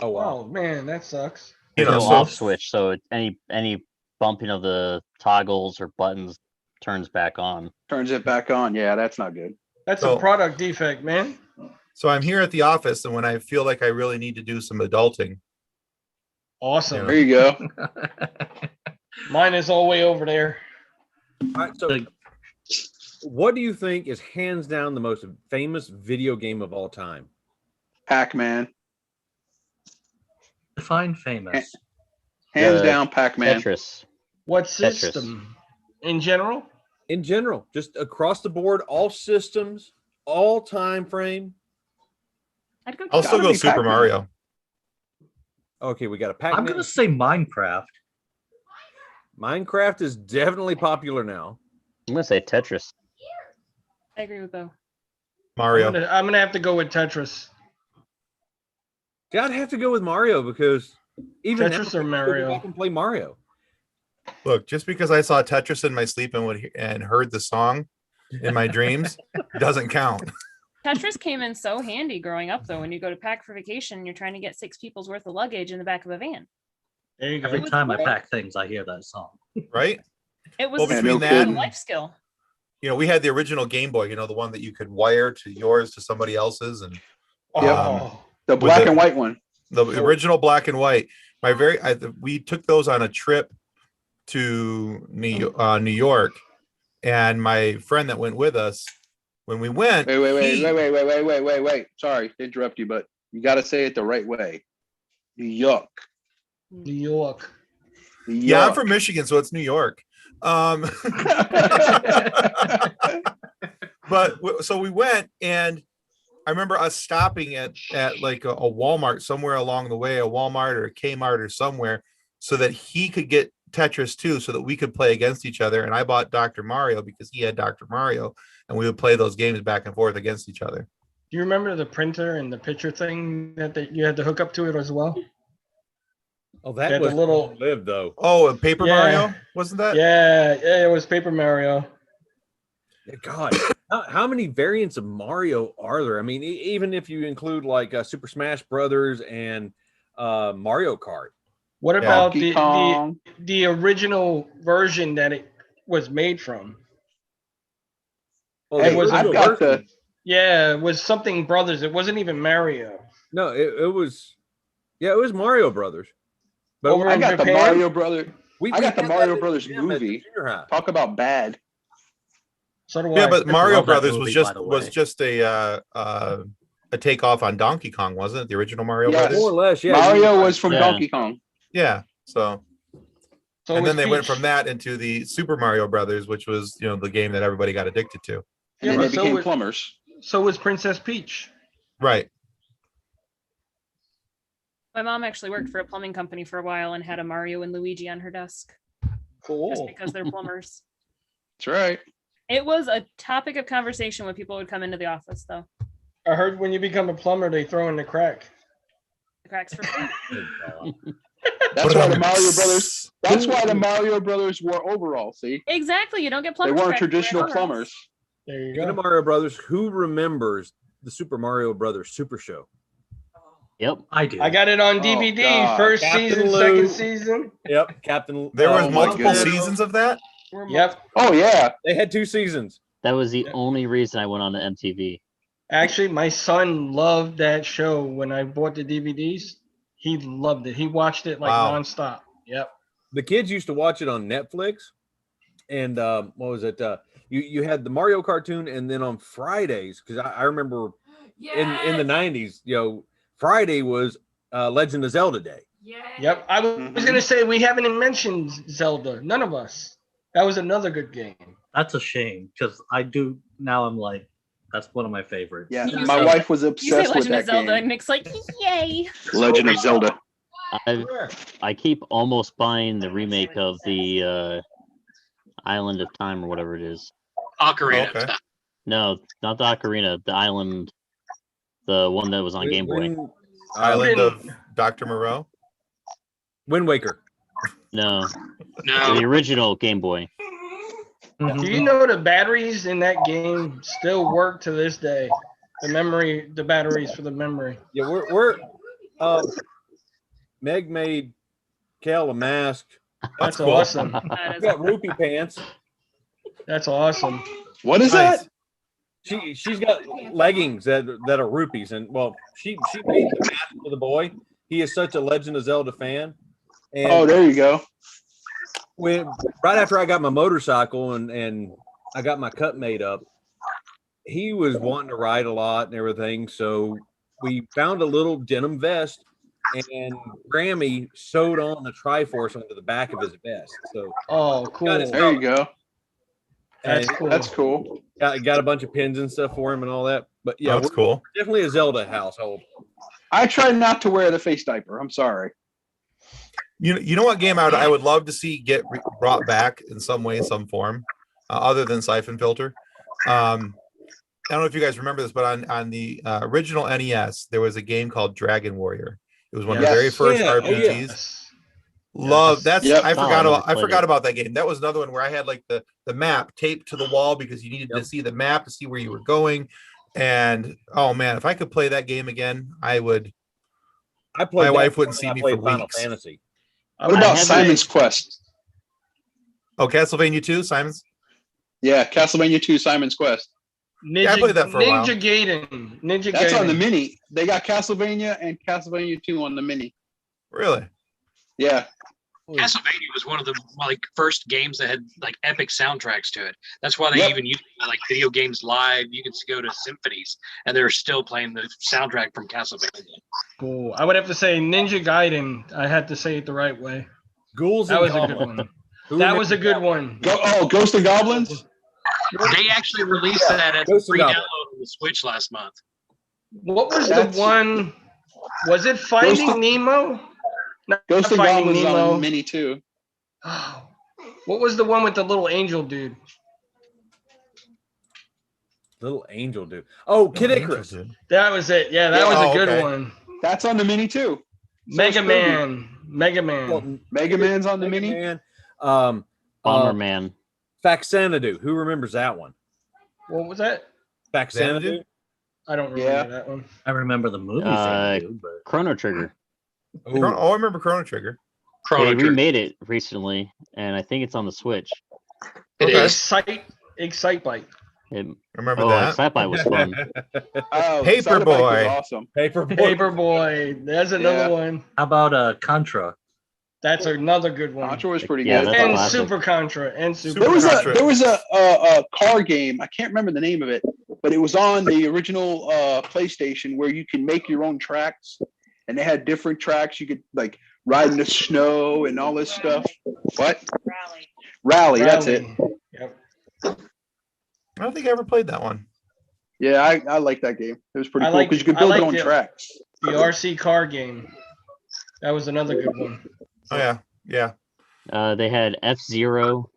Oh wow. Oh man, that sucks. You There's know, no so off switch, so any bumping of the toggles or buttons turns back on. Turns it back on. Yeah, that's not good. That's So- a product defect, man. so I'm here at the office, and when I feel like I really need to do some adulting, Awesome. There you go. Mine is all the way over there. All right, so what do you think is hands down the most famous video game of all time? Pac-Man. define famous. Hands The down, Pac-Man. Tetris. What Tetris. system? In general? In general, just across the board, all systems, all time frame. I'd go. I'll still Gotta go be Super Pac-Man. Mario. Okay, we got a I'm Pac-Man. gonna say Minecraft. Minecraft is definitely popular now. I'm gonna say Tetris. I agree with Bo. Mario. I'm gonna have to go with Tetris. Yeah, I'd have to go with Mario because even Tetris now, or people Mario? go back and play Mario. Look, just because I saw Tetris in my sleep and heard the song in my dreams doesn't count. Tetris came in so handy growing up, though. When you go to pack for vacation, you're trying to get 6 people's worth of luggage in the back of a van. There you go. Every time I pack things, I hear that song. Right? It was Well, a between that and- life skill. We had the original Game Boy, the one that you could wire to yours to somebody else's, and Oh, The black the- and white one. the original black and white. We took those on a trip to New York, and my friend that went with us, when we went, Wait. Sorry to interrupt you, but you got to say it the right way. New York. New York. New yeah, I'm York. from Michigan, so it's New York. So we went, and I remember us stopping at like a Walmart somewhere along the way, a Walmart or a Kmart or somewhere, so that he could get Tetris too, so that we could play against each other. And I bought Dr. Mario because he had Dr. Mario, and we would play those games back and forth against each other. Do you remember the printer and the picture thing that you had to hook up to it as well? Oh, that Had was the little- lived though. Oh, and Paper Yeah. Mario wasn't that? Yeah, it was Paper Mario. God, how many variants of Mario are there? I mean, even if you include like Super Smash Brothers and Mario Kart. What about Donkey Kong. the original version that it was made from? Oh, Hey, was I've a got the. Yeah, it was something Brothers. It wasn't even Mario. No, it was. Yeah, it was Mario Brothers. But Over I in got the Japan? Mario Brother. we I got the had Mario that in Brothers the gym at the movie. junior high. Talk about bad. So do Yeah, I. but I Mario love that Brothers movie, was by the way. just a takeoff on Donkey Kong, wasn't it? The original Mario Yes. Brothers. More or less, yeah. Mario was from Yeah. Donkey Kong. Yeah. So So and was then they went Peach. from that into the Super Mario Brothers, which was the game that everybody got addicted to. And Yeah, then but they so became was- plumbers. So was Princess Peach. Right. My mom actually worked for a plumbing company for a while and had a Mario and Luigi on her desk just Cool. because they're plumbers. That's right. It was a topic of conversation when people would come into the office, though. I heard when you become a plumber, they throw in the crack. The cracks for free. That's why the Mario Brothers. That's why the Mario Brothers wore overalls. See, Exactly. You don't get they plumbers. weren't crack, you wear traditional overalls. plumbers. There you Speaking of go. Mario Brothers, who remembers the Super Mario Brothers Super Show? Yep. I do. I got it on Oh, DVD. God. First Captain season, Lou. second season. Yep, Captain. There was Oh my multiple goodness. seasons of that. We're Yep. Oh yeah. They had 2 seasons. That was the only reason I went on to MTV. Actually, my son loved that show when I bought the DVDs. He loved it. He watched it like Wow. nonstop. Yep. The kids used to watch it on Netflix, and what was it? You had the Mario cartoon, and then on Fridays, because I remember in the '90s, Friday was Legend of Zelda Day. Yep. I was gonna say we haven't even mentioned Zelda. None of us. That was another good game. That's a shame because I do now. I'm like, that's one of my favorites. Yeah. You My say- wife was You say obsessed with Legend of that Zelda, game. and Nick's like, yay. Legend of Zelda. I keep almost buying the remake of the Island of Time or whatever it is. Ocarina. Okay. No, not the Ocarina. The Island, the one that was on Game Boy. Island been- of Dr. Moreau. Wind Waker. No, No. the original Game Boy. Mhm. Do you know the batteries in that game still work to this day? The batteries for the memory. Yeah, Meg made Kel a mask. That's cool. awesome. That I is got rupee pants. That's awesome. What is Nice. that? She's got leggings that are rupees, and well, she made the mask for the boy. He is such a Legend of Zelda fan. And Oh, there you go. right after I got my motorcycle and I got my cut made up, he was wanting to ride a lot and everything. So we found a little denim vest, and Grammy sewed on the Triforce onto the back of his vest. So Oh, cool. Got it. There you go. That's and cool. That's cool. got a bunch of pins and stuff for him and all that. But yeah, That's we're cool. definitely a Zelda household. I try not to wear the face diaper. I'm sorry. You know what game I would love to see get brought back in some way, some form, other than Siphon Filter. I don't know if you guys remember this, but on the original NES, there was a game called Dragon Warrior. It was one of the Yes. very first Yeah. Oh, RPGs. Yes. Love that's Yep. I forgot Oh, I about I played forgot it. about that game. That was another one where I had like the map taped to the wall because you needed to Yep. see the map to see where you were going. And oh man, if I could play that game again, I would. I played. My that wife wouldn't when see I me played for Final weeks. Fantasy. What I about have Simon's Quest? Oh, Castlevania 2, Simon's. Yeah, Castlevania 2, Simon's Quest. Ninja, I played that for a while. Ninja Gaiden. Ninja That's Gaiden. on the mini. They got Castlevania and Castlevania 2 on the mini. Really? Yeah. Castlevania was one of the first games that had epic soundtracks to it. That's why they Yep. even used video games live. You could go to symphonies and they're still playing the soundtrack from Castlevania. Cool. I would have to say Ninja Gaiden. I had to say it the right way. Ghouls That and was a good Goblins. one. Who That remembers was a good one. Ghost and Goblins? They actually released that as a Ghost and free Goblins. download on the Switch last month. What was That's- the one? Was it Finding Ghost of- Nemo? Not Ghost and Finding Goblins is on Nemo. the mini too. What was the one with the little angel dude? Little angel dude. Oh, Kid Icarus. That was it. Yeah, that Yeah. was Oh, a good okay. one. That's on the mini too. So Mega it's Kirby. Man. Mega Man. Well, Mega Man's on the Mega mini. Man. Bomberman. Faxanadu. Who remembers that one? What was that? Faxanadu. I don't remember Yeah. that one. I remember the movie Xanadu, but Chrono Trigger. Oh, I remember Chrono Trigger. Chrono They Trigger. remade it recently, and I think it's on the Switch. It Okay. is. Excitebike. It, I remember oh, that. Excitebike was fun. Oh, Paperboy. Cyberpunk was awesome. Paperboy. There's another Yeah. one. how about Contra? That's another good one. Contra was pretty Yeah, good. that's a And classic. Super Contra. And Super There was Contra. a car game. I can't remember the name of it, but it was on the original PlayStation where you can make your own tracks, and they had different tracks. You could like ride in the snow and all this stuff. What? Rally. That's it. Yep. I don't think I ever played that one. Yeah, I like that game. It was pretty I cool like- because you could I build like your own the- tracks. The RC car game. That was another good one. Oh yeah, yeah. They had F-Zero,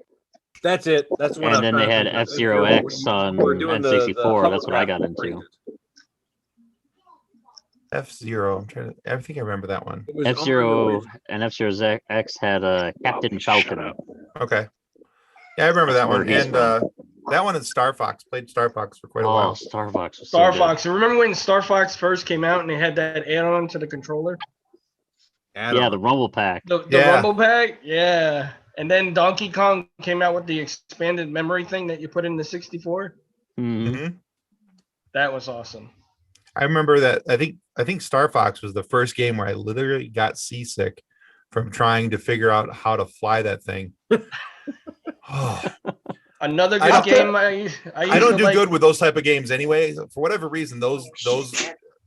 That's it. That's what. and then they had F-Zero X on N64. That's what I got into. F-Zero. I'm trying to. I think I remember that one. F-Zero and F-Zero X had Captain Falcon. Okay. Yeah, I remember that Where one. he's And from. that one and Star Fox. Played Star Fox for quite a Oh, while. Star Fox was so Star good. Fox. Remember when Star Fox first came out and they had that add-on to the controller? Yeah, the Rumble Pack. The Yeah. Rumble Pack? Yeah. And then Donkey Kong came out with the expanded memory thing that you put in the 64. Mhm. hmm That was awesome. I remember that. I think Star Fox was the first game where I literally got seasick from trying to figure out how to fly that thing. Oh, Another I good don't- game I used I don't to do like. good with those type of games anyway. For whatever reason, those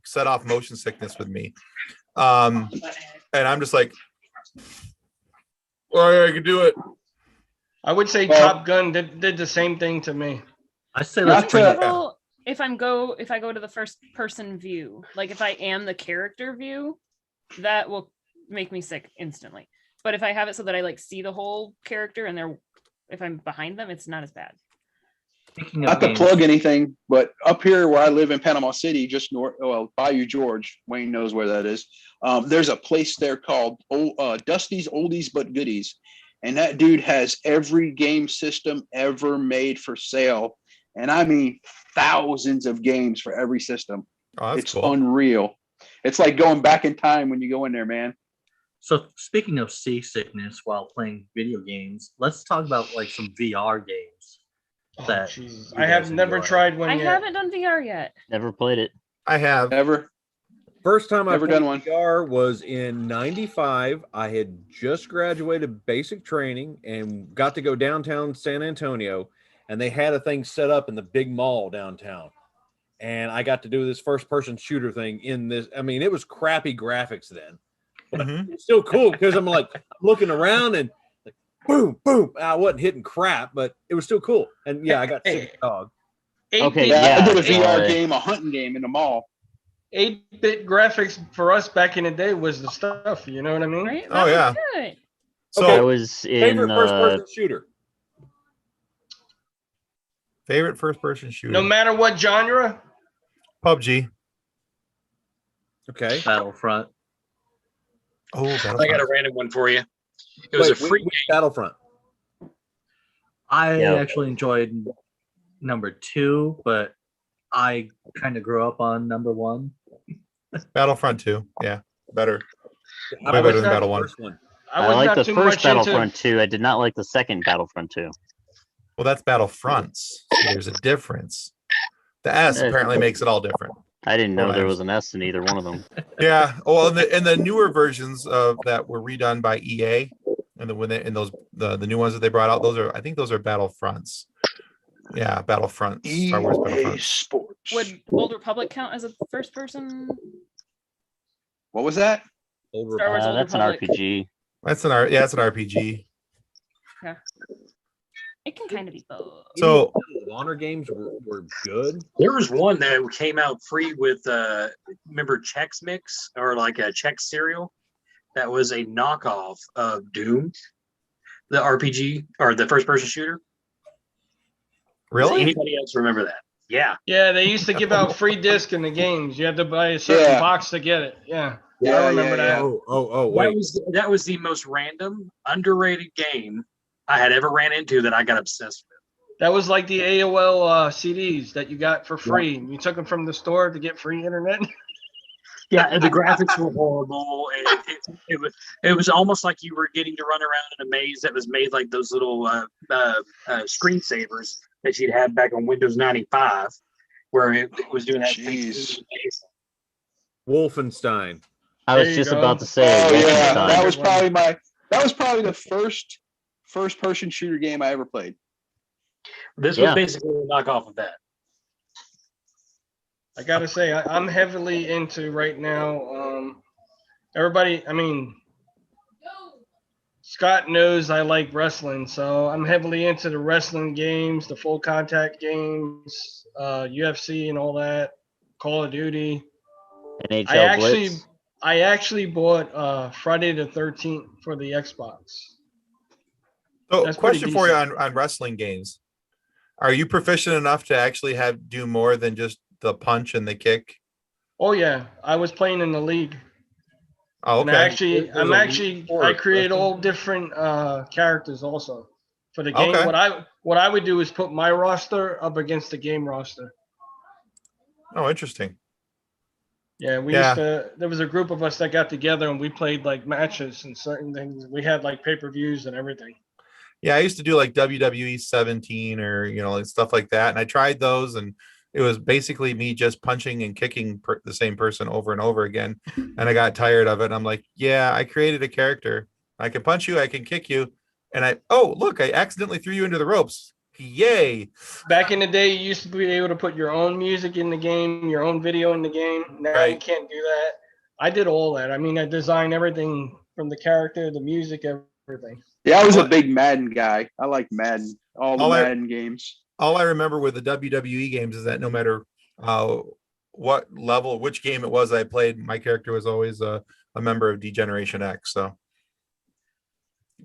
set off motion sickness with me. And I'm just like, well, I can do it. I would say Well- Top Gun did the same thing to me. I say Not let's bring to- it back. Well, if I go to the first person view, like if I am the character view, that will make me sick instantly. But if I have it so that I like see the whole character and if I'm behind them, it's not as bad. Speaking of Not to games, plug anything, but up here where I live in Panama City, just north, well, Bayou George, Wayne knows where that is. There's a place there called Dusty's Oldies But Goodies. And that dude has every game system ever made for sale. And I mean, thousands of games for every system. Oh, that's It's cool. unreal. It's like going back in time when you go in there, man. so speaking of seasickness while playing video games, let's talk about like some VR games. Oh, That Jesus. you I have guys never enjoy. tried one I yet. haven't done VR yet. Never played it. I have. Ever? First time I Never played done one. VR was in '95. I had just graduated basic training and got to go downtown San Antonio, and they had a thing set up in the big mall downtown. And I got to do this first-person shooter thing in this. I mean, it was crappy graphics then, but Mhm. it's still cool because I'm like looking around and like, boom, boom. I wasn't hitting crap, but it was still cool. And yeah, I got sick of the dog. Okay, 8-bit Yeah, I did a Yeah, VR game, a hunting game in the mall. 8-bit graphics for us back in the day was the stuff. You know what I mean? Right? Oh, That was yeah. good. So I was in Favorite first-person shooter? favorite first person shooter. No matter what genre. PUBG. Okay. Battlefront. Oh, I got a Battlefront. random one for you. It was Wait, a free which Battlefront? I Yeah. actually enjoyed number 2, but I kind of grew up on number 1. Battlefront 2. Yeah, better. How Way about better than the Battle 1. first one? I was like not the too first much Battlefront 2. I did not like the second Battlefront 2. Well, that's Battlefronts. So there's a difference. The S apparently makes it all different. I didn't know Oh, there I was an S in either one of them. Yeah. Well, in the newer versions of that were redone by EA, and the new ones that they brought out, I think those are Battlefronts. Yeah, Battlefront. Star Wars EA Battlefront. Sports. Would Old Republic count as a first person? What was that? Old Star Wars Old That's an Republic. RPG. That's it's an RPG. It can kind of be both. So Honor games were good. There was one that came out free with remember Chex Mix or like a Chex cereal that was a knockoff of Doom, the RPG or the first person shooter. Does really, anybody else remember that? Yeah. Yeah, they used to give out free disc in the games. You had to buy a certain Yeah. box to get it. Yeah. Yeah, I remember that. Oh, wait. That was the most random, underrated game I had ever ran into that I got obsessed with. That was like the AOL CDs that you got for free. You took them from the store to get free internet. Yeah, and the graphics were horrible. And it was almost like you were getting to run around in a maze that was made like those little screensavers that you'd have back on Windows 95, where it was doing that thing. Wolfenstein. I was There you just go. about to say. Oh yeah, Wolfenstein. that was probably the first person shooter game I ever played. This Yeah. was basically a knockoff of that. I gotta say, I'm heavily into right now. Everybody, I mean, Scott knows I like wrestling, so I'm heavily into the wrestling games, the full contact games, UFC and all that, Call of Duty. NHL Blitz. I actually bought Friday the 13th for the Xbox. So, That's pretty question for you decent. on wrestling games: are you proficient enough to actually do more than just the punch and the kick? Oh yeah, I was playing in the league. Oh, And okay. I create all different characters also for the game. Okay. What I would do is put my roster up against the game roster. Oh, interesting. Yeah, there was a group of us that got together and we played like matches and certain things. We had like pay-per-views and everything. Yeah, I used to do like WWE 17 or like stuff like that, and I tried those, and it was basically me just punching and kicking the same person over and over again, and I got tired of it. And I'm like, yeah, I created a character. I can punch you, I can kick you, and I accidentally threw you into the ropes. Yay! Back in the day, you used to be able to put your own music in the game, your own video in the game. Now you can't do that. I did all that. I mean, I designed everything from the character, the music, everything. Yeah, I was a big Madden guy. I like Madden, all the Madden games. All I remember with the WWE games is that no matter what level, which game it was I played, my character was always a member of D-Generation X. So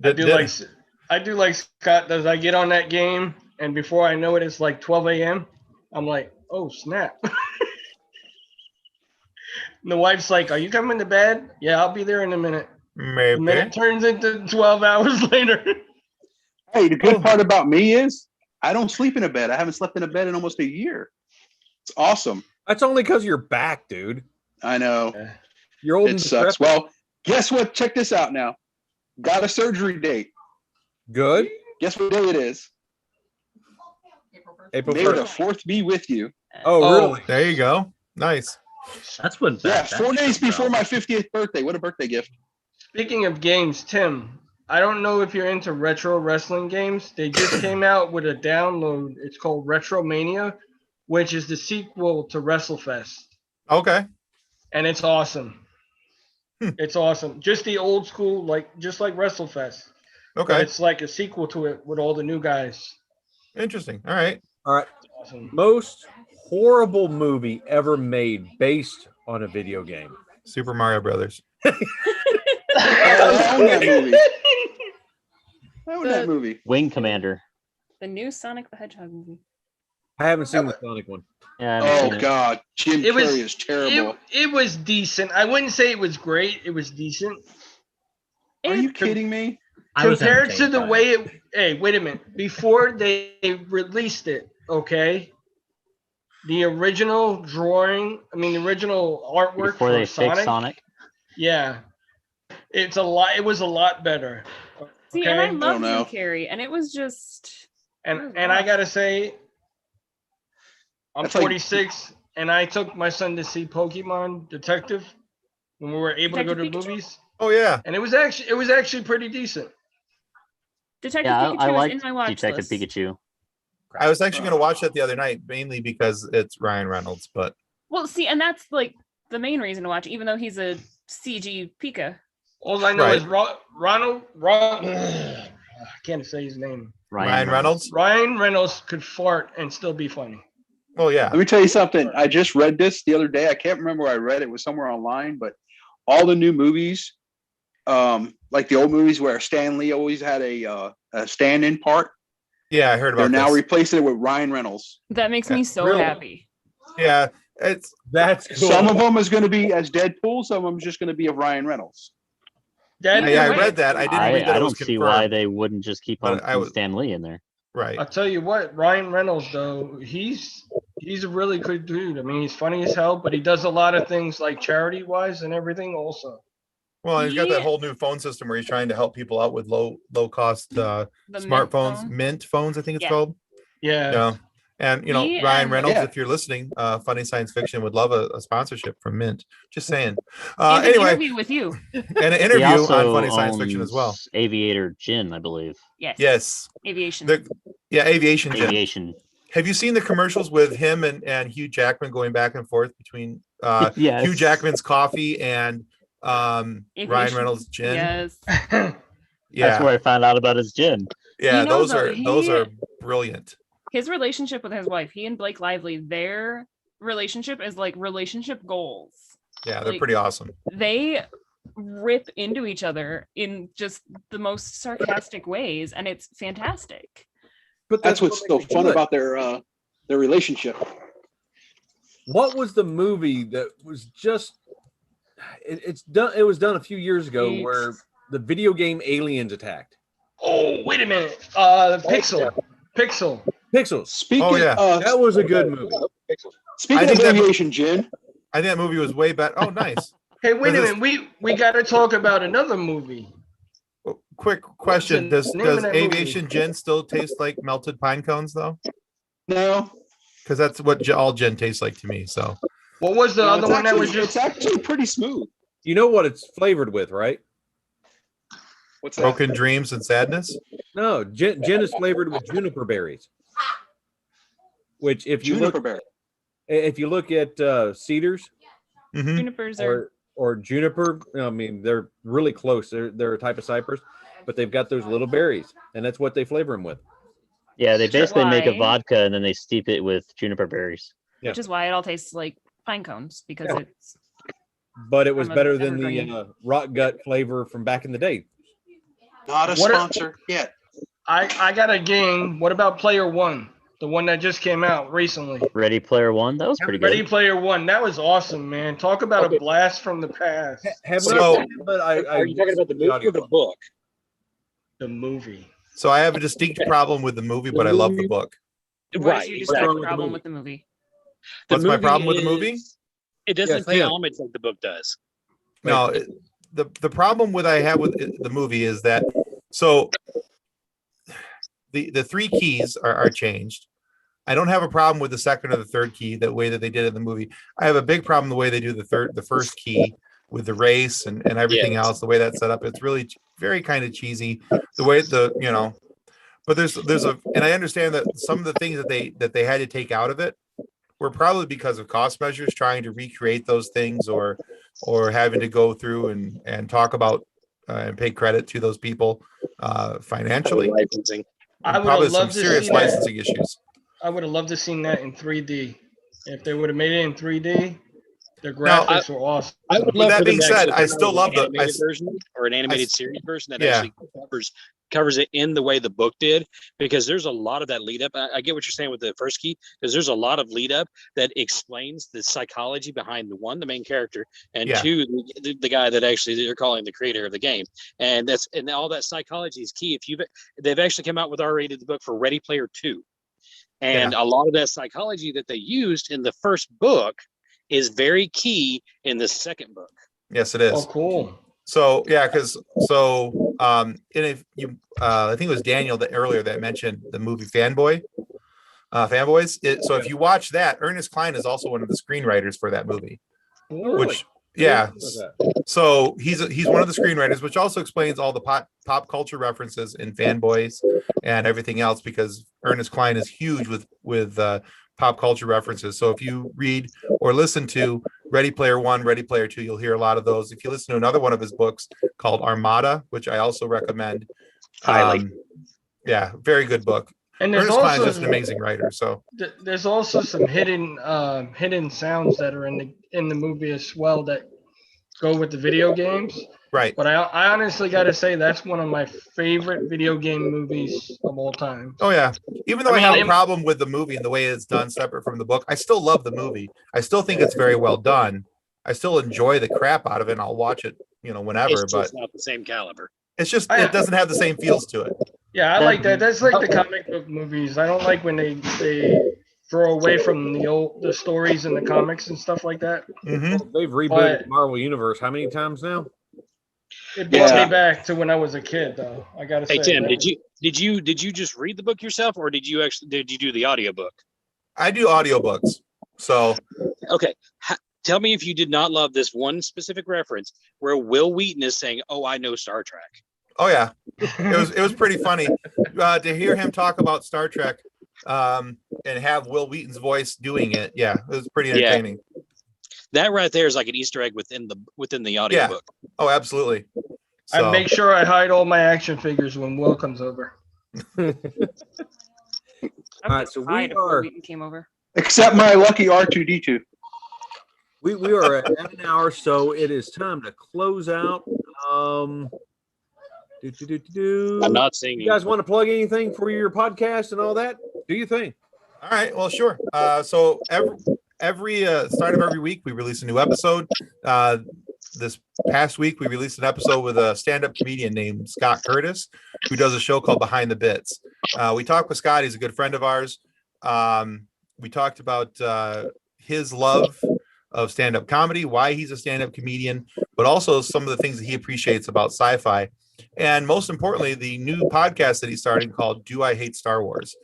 I do like Scott does. I get on that game, and before I know it, it's like 12 a.m. I'm like, oh snap! And the wife's like, "Are you coming to bed?" Yeah, I'll be there in a minute. Maybe. And then it turns into 12 hours later. Hey, the good part about me is I don't sleep in a bed. I haven't slept in a bed in almost a year. It's awesome. That's only because you're back, dude. I know. You're old. It sucks. Well, guess what? Check this out now. Got a surgery date. Good. Guess what day it is? April May the 1st. 4th be with you. Oh, really? There you go. Nice. That's when. Yeah, 4 days before my 50th birthday. What a birthday gift. Speaking of games, Tim, I don't know if you're into retro wrestling games. They just came out with a download. It's called Retromania, which is the sequel to WrestleFest. Okay. And it's awesome. It's awesome. Just the old school, just like WrestleFest. Okay. But it's like a sequel to it with all the new guys. Interesting. All right. All right. It's awesome. Most horrible movie ever made based on a video game. Super Mario Brothers. I own that movie. I own that movie. Wing Commander. The new Sonic the Hedgehog movie. I haven't seen the Sonic one. Yeah, I haven't seen Oh it. God, Jim It was- Carrey is terrible. It was decent. I wouldn't say it was great. It was decent. Are you kidding me? I was Compared to entertained the by way it. it, hey, wait a minute. Before they released it, okay, the original drawing, the original artwork Before for they fixed Sonic. yeah, it was a lot better. See, and I Okay? love Jim know. Carrey, and it was just. And I gotta say, I'm That's like- 46, and I took my son to see Pokemon Detective when we were able to go to Detective Pikachu? movies, Oh yeah. and it was actually pretty decent. Detective Yeah, Pikachu I is like in my watch Detective list. Pikachu. I was actually going to watch that the other night, mainly because it's Ryan Reynolds, but Well, see, and that's like the main reason to watch, even though he's a CG Pika. All I know Right. is Ronald. I can't say his name. Ryan Reynolds. Ryan Reynolds could fart and still be funny. Oh yeah. Let me tell you something. I just read this the other day. I can't remember where I read it. It was somewhere online, but all the new movies, like the old movies where Stan Lee always had a stand-in part, Yeah, I heard they're about now this. replacing it with Ryan Reynolds. That makes Yeah. me so Really? happy. Yeah, That's cool. Some of them is going to be as Deadpool. Some of them is just going to be of Ryan Reynolds. That, I read that. I didn't read that I it was don't see why confirmed. they wouldn't just keep But on I was- Stan Lee in there. Right. I'll tell you what, Ryan Reynolds though, he's a really good dude. I mean, he's funny as hell, but he does a lot of things like charity wise and everything also. Well, and he's got that He- whole new phone system where he's trying to help people out with low cost The Mint smartphones, phone. Mint phones, I think it's Yeah. called. Yeah. Yeah. And you know, He Ryan and- Reynolds, Yeah. if you're listening, Funny Science Fiction would love a sponsorship from Mint. Just saying. And an Anyway, interview with you. and an He interview on also Funny Science Fiction as well. owns Aviator Gin, I believe. Yes. Yes. Aviation. Aviation Gym. Aviation. Have you seen the commercials with him and Hugh Jackman going back and forth between Yes. Hugh Jackman's coffee and Ryan Aviation. Reynolds' gin? Yes. That's Yeah. where I found out about his gin. Yeah, You know, those though, are brilliant. His relationship with his wife, he and Blake Lively, their relationship is like relationship goals. Yeah, they're Like- pretty awesome. They rip into each other in just the most sarcastic ways, and it's fantastic. But That's what's what so makes it fun good. about their relationship. What was the movie that was just? It's done. It was done a few years ago It's- where the video game aliens attacked. Oh, wait a minute. Pixel. Pixels. Speaking Oh, yeah. That was a good movie. Speaking I think of that- aviation, Jin, I think that movie was way better. Oh, nice. Hey, wait a This is- minute. We got to talk about another movie. Quick question: the Does name of that movie? aviation gin still taste like melted pine cones though? no. Because that's what all gin tastes like to me. So What was the No, other it's one that was actually- just? It's actually pretty smooth. You know what it's flavored with, right? What's that? broken dreams and sadness. No, gin is flavored with juniper berries. Which, if you Juniper look, berry. if you look at cedars Hmm. Junipers are or juniper, I mean, they're really close. They're a type of cypress, but they've got those little berries, and that's what they flavor them with. Yeah, they basically make a Why? vodka and then they steep it with juniper berries. which is why it all tastes like pine cones because Yeah. it's But it was From an better than evergreen. the rock gut flavor from back in the day. Not a What are- sponsor yet. I got a game. What about Player One? The one that just came out recently. Ready Player One, that was pretty Ready good. Player One. That was awesome, man. Talk about Okay. a blast from the past. Have So- not, but I Are you talking about the movie or the audiobook. book? The movie. So I have a distinct problem with the movie, but I love the book. what Right. is your wrong distinct with the problem movie? with the movie? The What's my movie problem with the movie? It doesn't Yes, pay Tim. homage like the book does. No, the problem with I have with the movie is that so the three keys are changed. I don't have a problem with the second or the third key, the way that they did it in the movie. I have a big problem the way they do the first key with the race and everything Yes. else, the way that's set up. It's really very kind of cheesy. The way but there's and I understand that some of the things that they had to take out of it were probably because of cost measures, trying to recreate those things or having to go through and talk about and pay credit to those people financially. Licensing. I would Probably have some loved to serious see that. licensing issues. I would have loved to seen that in 3D. If they would have made it in 3D, the graphics were awesome. I would With love that for them being to said, actually I come still out with love an the- animated version or an animated series version that Yeah. actually covers it in the way the book did, because there's a lot of that lead up. I get what you're saying with the first key, because there's a lot of lead up that explains the psychology behind the main character, and Yeah. two, the guy that actually they're calling the creator of the game, and all that psychology is key. They've actually come out with R-rated the book for Ready Player 2, and a lot of that psychology that they used in the first book is very key in the second book. Yes, it is. Oh, cool. So yeah, and if you, I think it was Daniel that earlier that mentioned the movie Fanboys. So if you watch that, Ernest Cline is also one of the screenwriters for that movie. Really? Which yeah, What's that? so he's one of the screenwriters, which also explains all the pop culture references in Fanboys and everything else, because Ernest Cline is huge with pop culture references. So if you read or listen to Ready Player One, Ready Player Two, you'll hear a lot of those. If you listen to another one of his books called Armada, which I also recommend, Highly. Yeah, very good book. And there's Ernest Cline is also just an amazing writer. So there's also some hidden sounds that are in the movie as well that go with the video games. Right. But I honestly got to say that's one of my favorite video game movies of all time. Oh yeah. Even though I I, mean, have a it- problem with the movie and the way it's done separate from the book, I still love the movie. I still think it's very well done. I still enjoy the crap out of it, and I'll watch it, whenever. It's But just not the same caliber. it's just it doesn't have the same feels to it. Yeah, I like that. That's like the comic book movies. I don't like when they throw away from the stories and the comics and stuff like that. Mm-hmm. Well, they've rebooted But- the Marvel Universe how many times now? It brought Yeah. me back to when I was a kid, though. I gotta Hey say. Tim, that did you just read the book yourself, or did you do the audiobook? I do audiobooks. So Okay, tell me if you did not love this one specific reference where Will Wheaton is saying, "Oh, I know Star Trek." oh yeah. It was pretty funny to hear him talk about Star Trek and have Will Wheaton's voice doing it. Yeah, it was pretty Yeah. entertaining. That right there is like an Easter egg within the audiobook. Oh, absolutely. So, I make sure I hide all my action figures when Will comes over. I All right, so we cried if Will are- Wheaton came over. Except my lucky R2D2. We are at an hour, so it is time to close out. I'm not seeing You guys want to plug anything for your podcast and all that? Do you think? all right, well, sure. So every start of every week we release a new episode. This past week we released an episode with a stand-up comedian named Scott Curtis, who does a show called Behind the Bits. We talked with Scott. He's a good friend of ours. We talked about his love of stand-up comedy, why he's a stand-up comedian, but also some of the things that he appreciates about sci-fi. And most importantly, the new podcast that he's starting called Do I Hate Star Wars?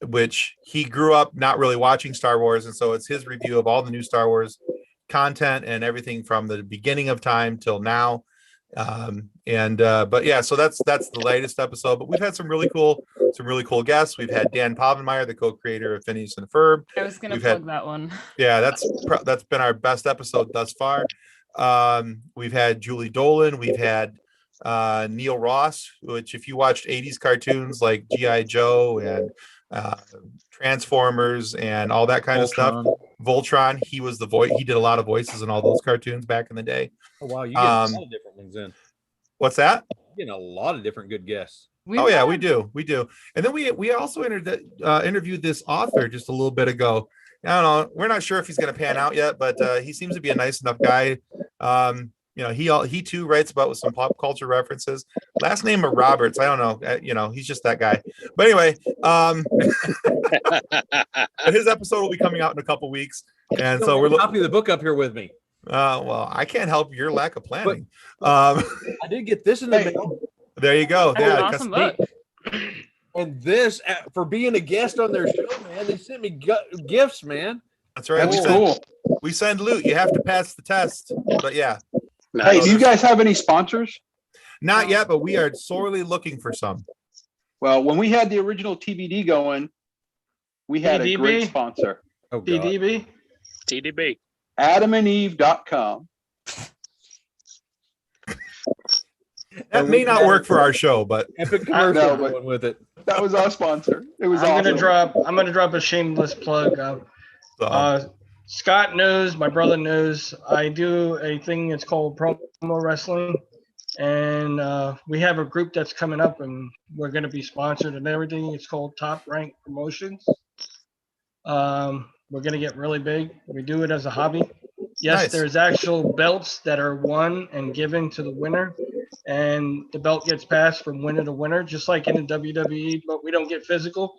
Which he grew up not really watching Star Wars. And so it's his review of all the new Star Wars content and everything from the beginning of time till now. But yeah, so that's the latest episode. But we've had some really cool guests. We've had Dan Povenmire, the co-creator of Phineas and Ferb. I was gonna We've plug had- that one. Yeah, that's been our best episode thus far. We've had Julie Dolan. We've had Neil Ross, which if you watched 80s cartoons like G.I. Joe and Transformers and all that kind of stuff, Voltron, he was the voice. He did a lot of voices in all those cartoons back in the day. Oh wow, you get a lot of different ones in. What's that? You're getting a lot of different good guests. We've Oh yeah, had- we do. And then we also interviewed this author just a little bit ago. I don't know. We're not sure if he's going to pan out yet, but he seems to be a nice enough guy. He too writes about with some pop culture references. Last name of Roberts. I don't know. He's just that guy. But anyway, his episode will be coming out in a couple weeks, and so we're copy the book up here with me. well, I can't help your lack of planning. I did get this in the Hey. mail, There you go. That's an Yeah, awesome book. and this for being a guest on their show, man. They sent me gifts, man. that's right. That's cool. We send loot. You have to pass the test. But yeah, Hey, do you guys have any sponsors? not yet. But we are sorely looking for some. Well, when we had the original TBD going, we had a TDB? great sponsor. Oh god. TDB. TDB. AdamandEve.com. That may not work for our show, but Epic I know, commercial but- going with it. That was our sponsor. It was I'm awesome. gonna drop a shameless plug. so, Scott knows, my brother knows. I do a thing that's called promo wrestling, and we have a group that's coming up, and we're going to be sponsored and everything. It's called Top Rank Promotions. We're going to get really big. We do it as a hobby. Yes, Nice. there's actual belts that are won and given to the winner, and the belt gets passed from winner to winner, just like in the WWE, but we don't get physical.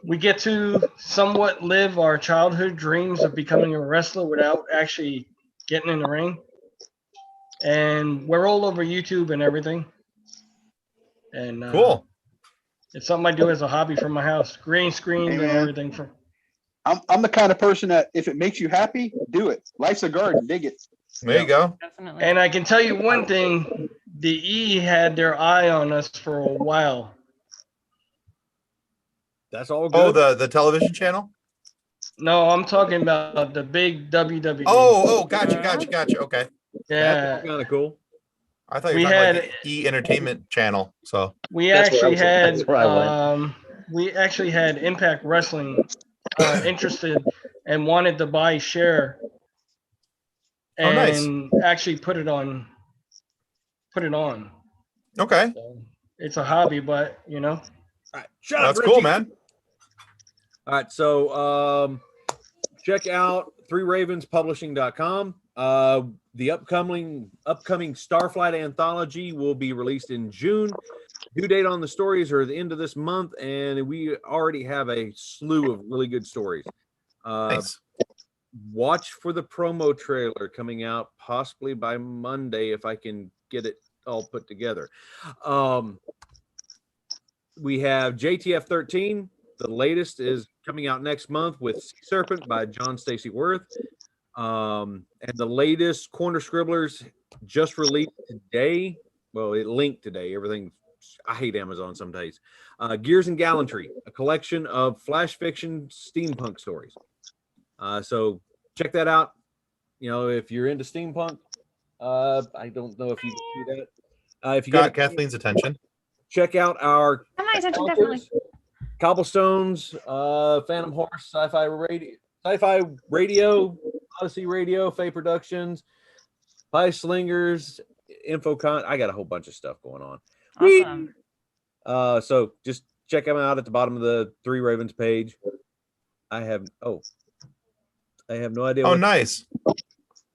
We get to somewhat live our childhood dreams of becoming a wrestler without actually getting in the ring. And we're all over YouTube and everything. And cool. it's something I do as a hobby from my house. Green screen and Amen. everything. I'm the kind of person that if it makes you happy, do it. Life's a garden. Dig it. There you go. Definitely. And I can tell you one thing, the E had their eye on us for a while. That's all good. Oh, the television channel. No, I'm talking about the big WWE. Oh, gotcha. Okay, yeah. That's kind of cool. I thought you We were talking had- about the E Entertainment channel. So We That's where I actually was- had that's where I went. we actually had Impact Wrestling interested and wanted to buy share Oh, nice. and actually put it on. Okay. So it's a hobby, but you know. All right, shut up, That's cool, Richie. man. All right, so check out threeravenspublishing.com. The upcoming Starflight anthology will be released in June. Due date on the stories are the end of this month, and we already have a slew of really good stories. Nice. Watch for the promo trailer coming out possibly by Monday if I can get it all put together. We have JTF 13. The latest is coming out next month with Sea Serpent by John Stacey Worth. And the latest Corner Scribblers just released today. Well, it linked today. Everything. I hate Amazon some days. Gears and Gallantry, a collection of flash fiction steampunk stories. So check that out. You know, if you're into steampunk, I don't know if you can see that. If you Got get Kathleen's attention. check out our Got my attention, definitely. Cobblestones, Phantom Horse, Sci-Fi Radio, Odyssey Radio, Faye Productions, Pie Slingers, Infocon. I got a whole bunch of stuff going on. Awesome. So just check them out at the bottom of the Three Ravens page. I have no idea. Oh, what nice.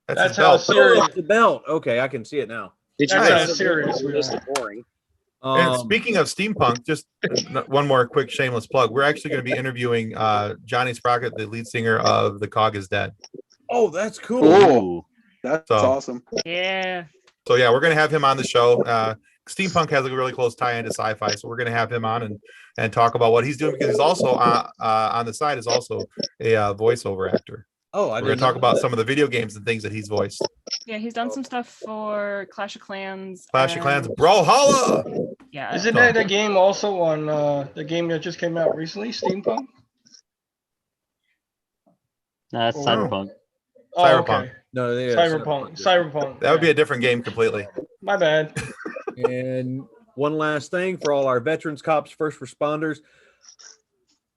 That's his how belt. serious. the belt. Okay, I can see it now. Did you That's guys how serious we Just are. boring. And speaking of steampunk, just one more quick shameless plug. We're actually going to be interviewing Johnny Sprocket, the lead singer of The Cog is Dead. Oh, that's cool. Cool. That's So- awesome. Yeah. So yeah, we're going to have him on the show. Steampunk has a really close tie into sci-fi, so we're going to have him on and talk about what he's doing, because he's also on the side is also a voiceover actor. Oh, We're going to talk about some of the video games and things that he's voiced. Yeah, he's done some stuff for Clash of Clans. Clash of Clans, and- Brawlhalla! Yeah. Isn't that a game also on the game that just came out recently, Steampunk? That's Oh. Cyberpunk. Oh, Cyberpunk. okay. No, they Cyberpunk. That would be yeah. a different game completely. My bad. And one last thing for all our veterans, cops, first responders,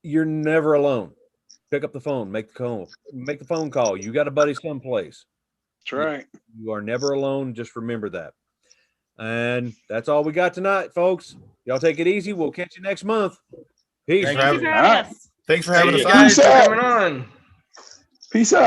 you're never alone. Pick up the phone, make the phone call. You got a buddy someplace. That's right. You are never alone. Just remember that. And that's all we got tonight, folks. Y'all take it easy. We'll catch you next month. Peace. Thank Thank you for having us. Thanks for having Thank us you on. guys for coming on. Peace out.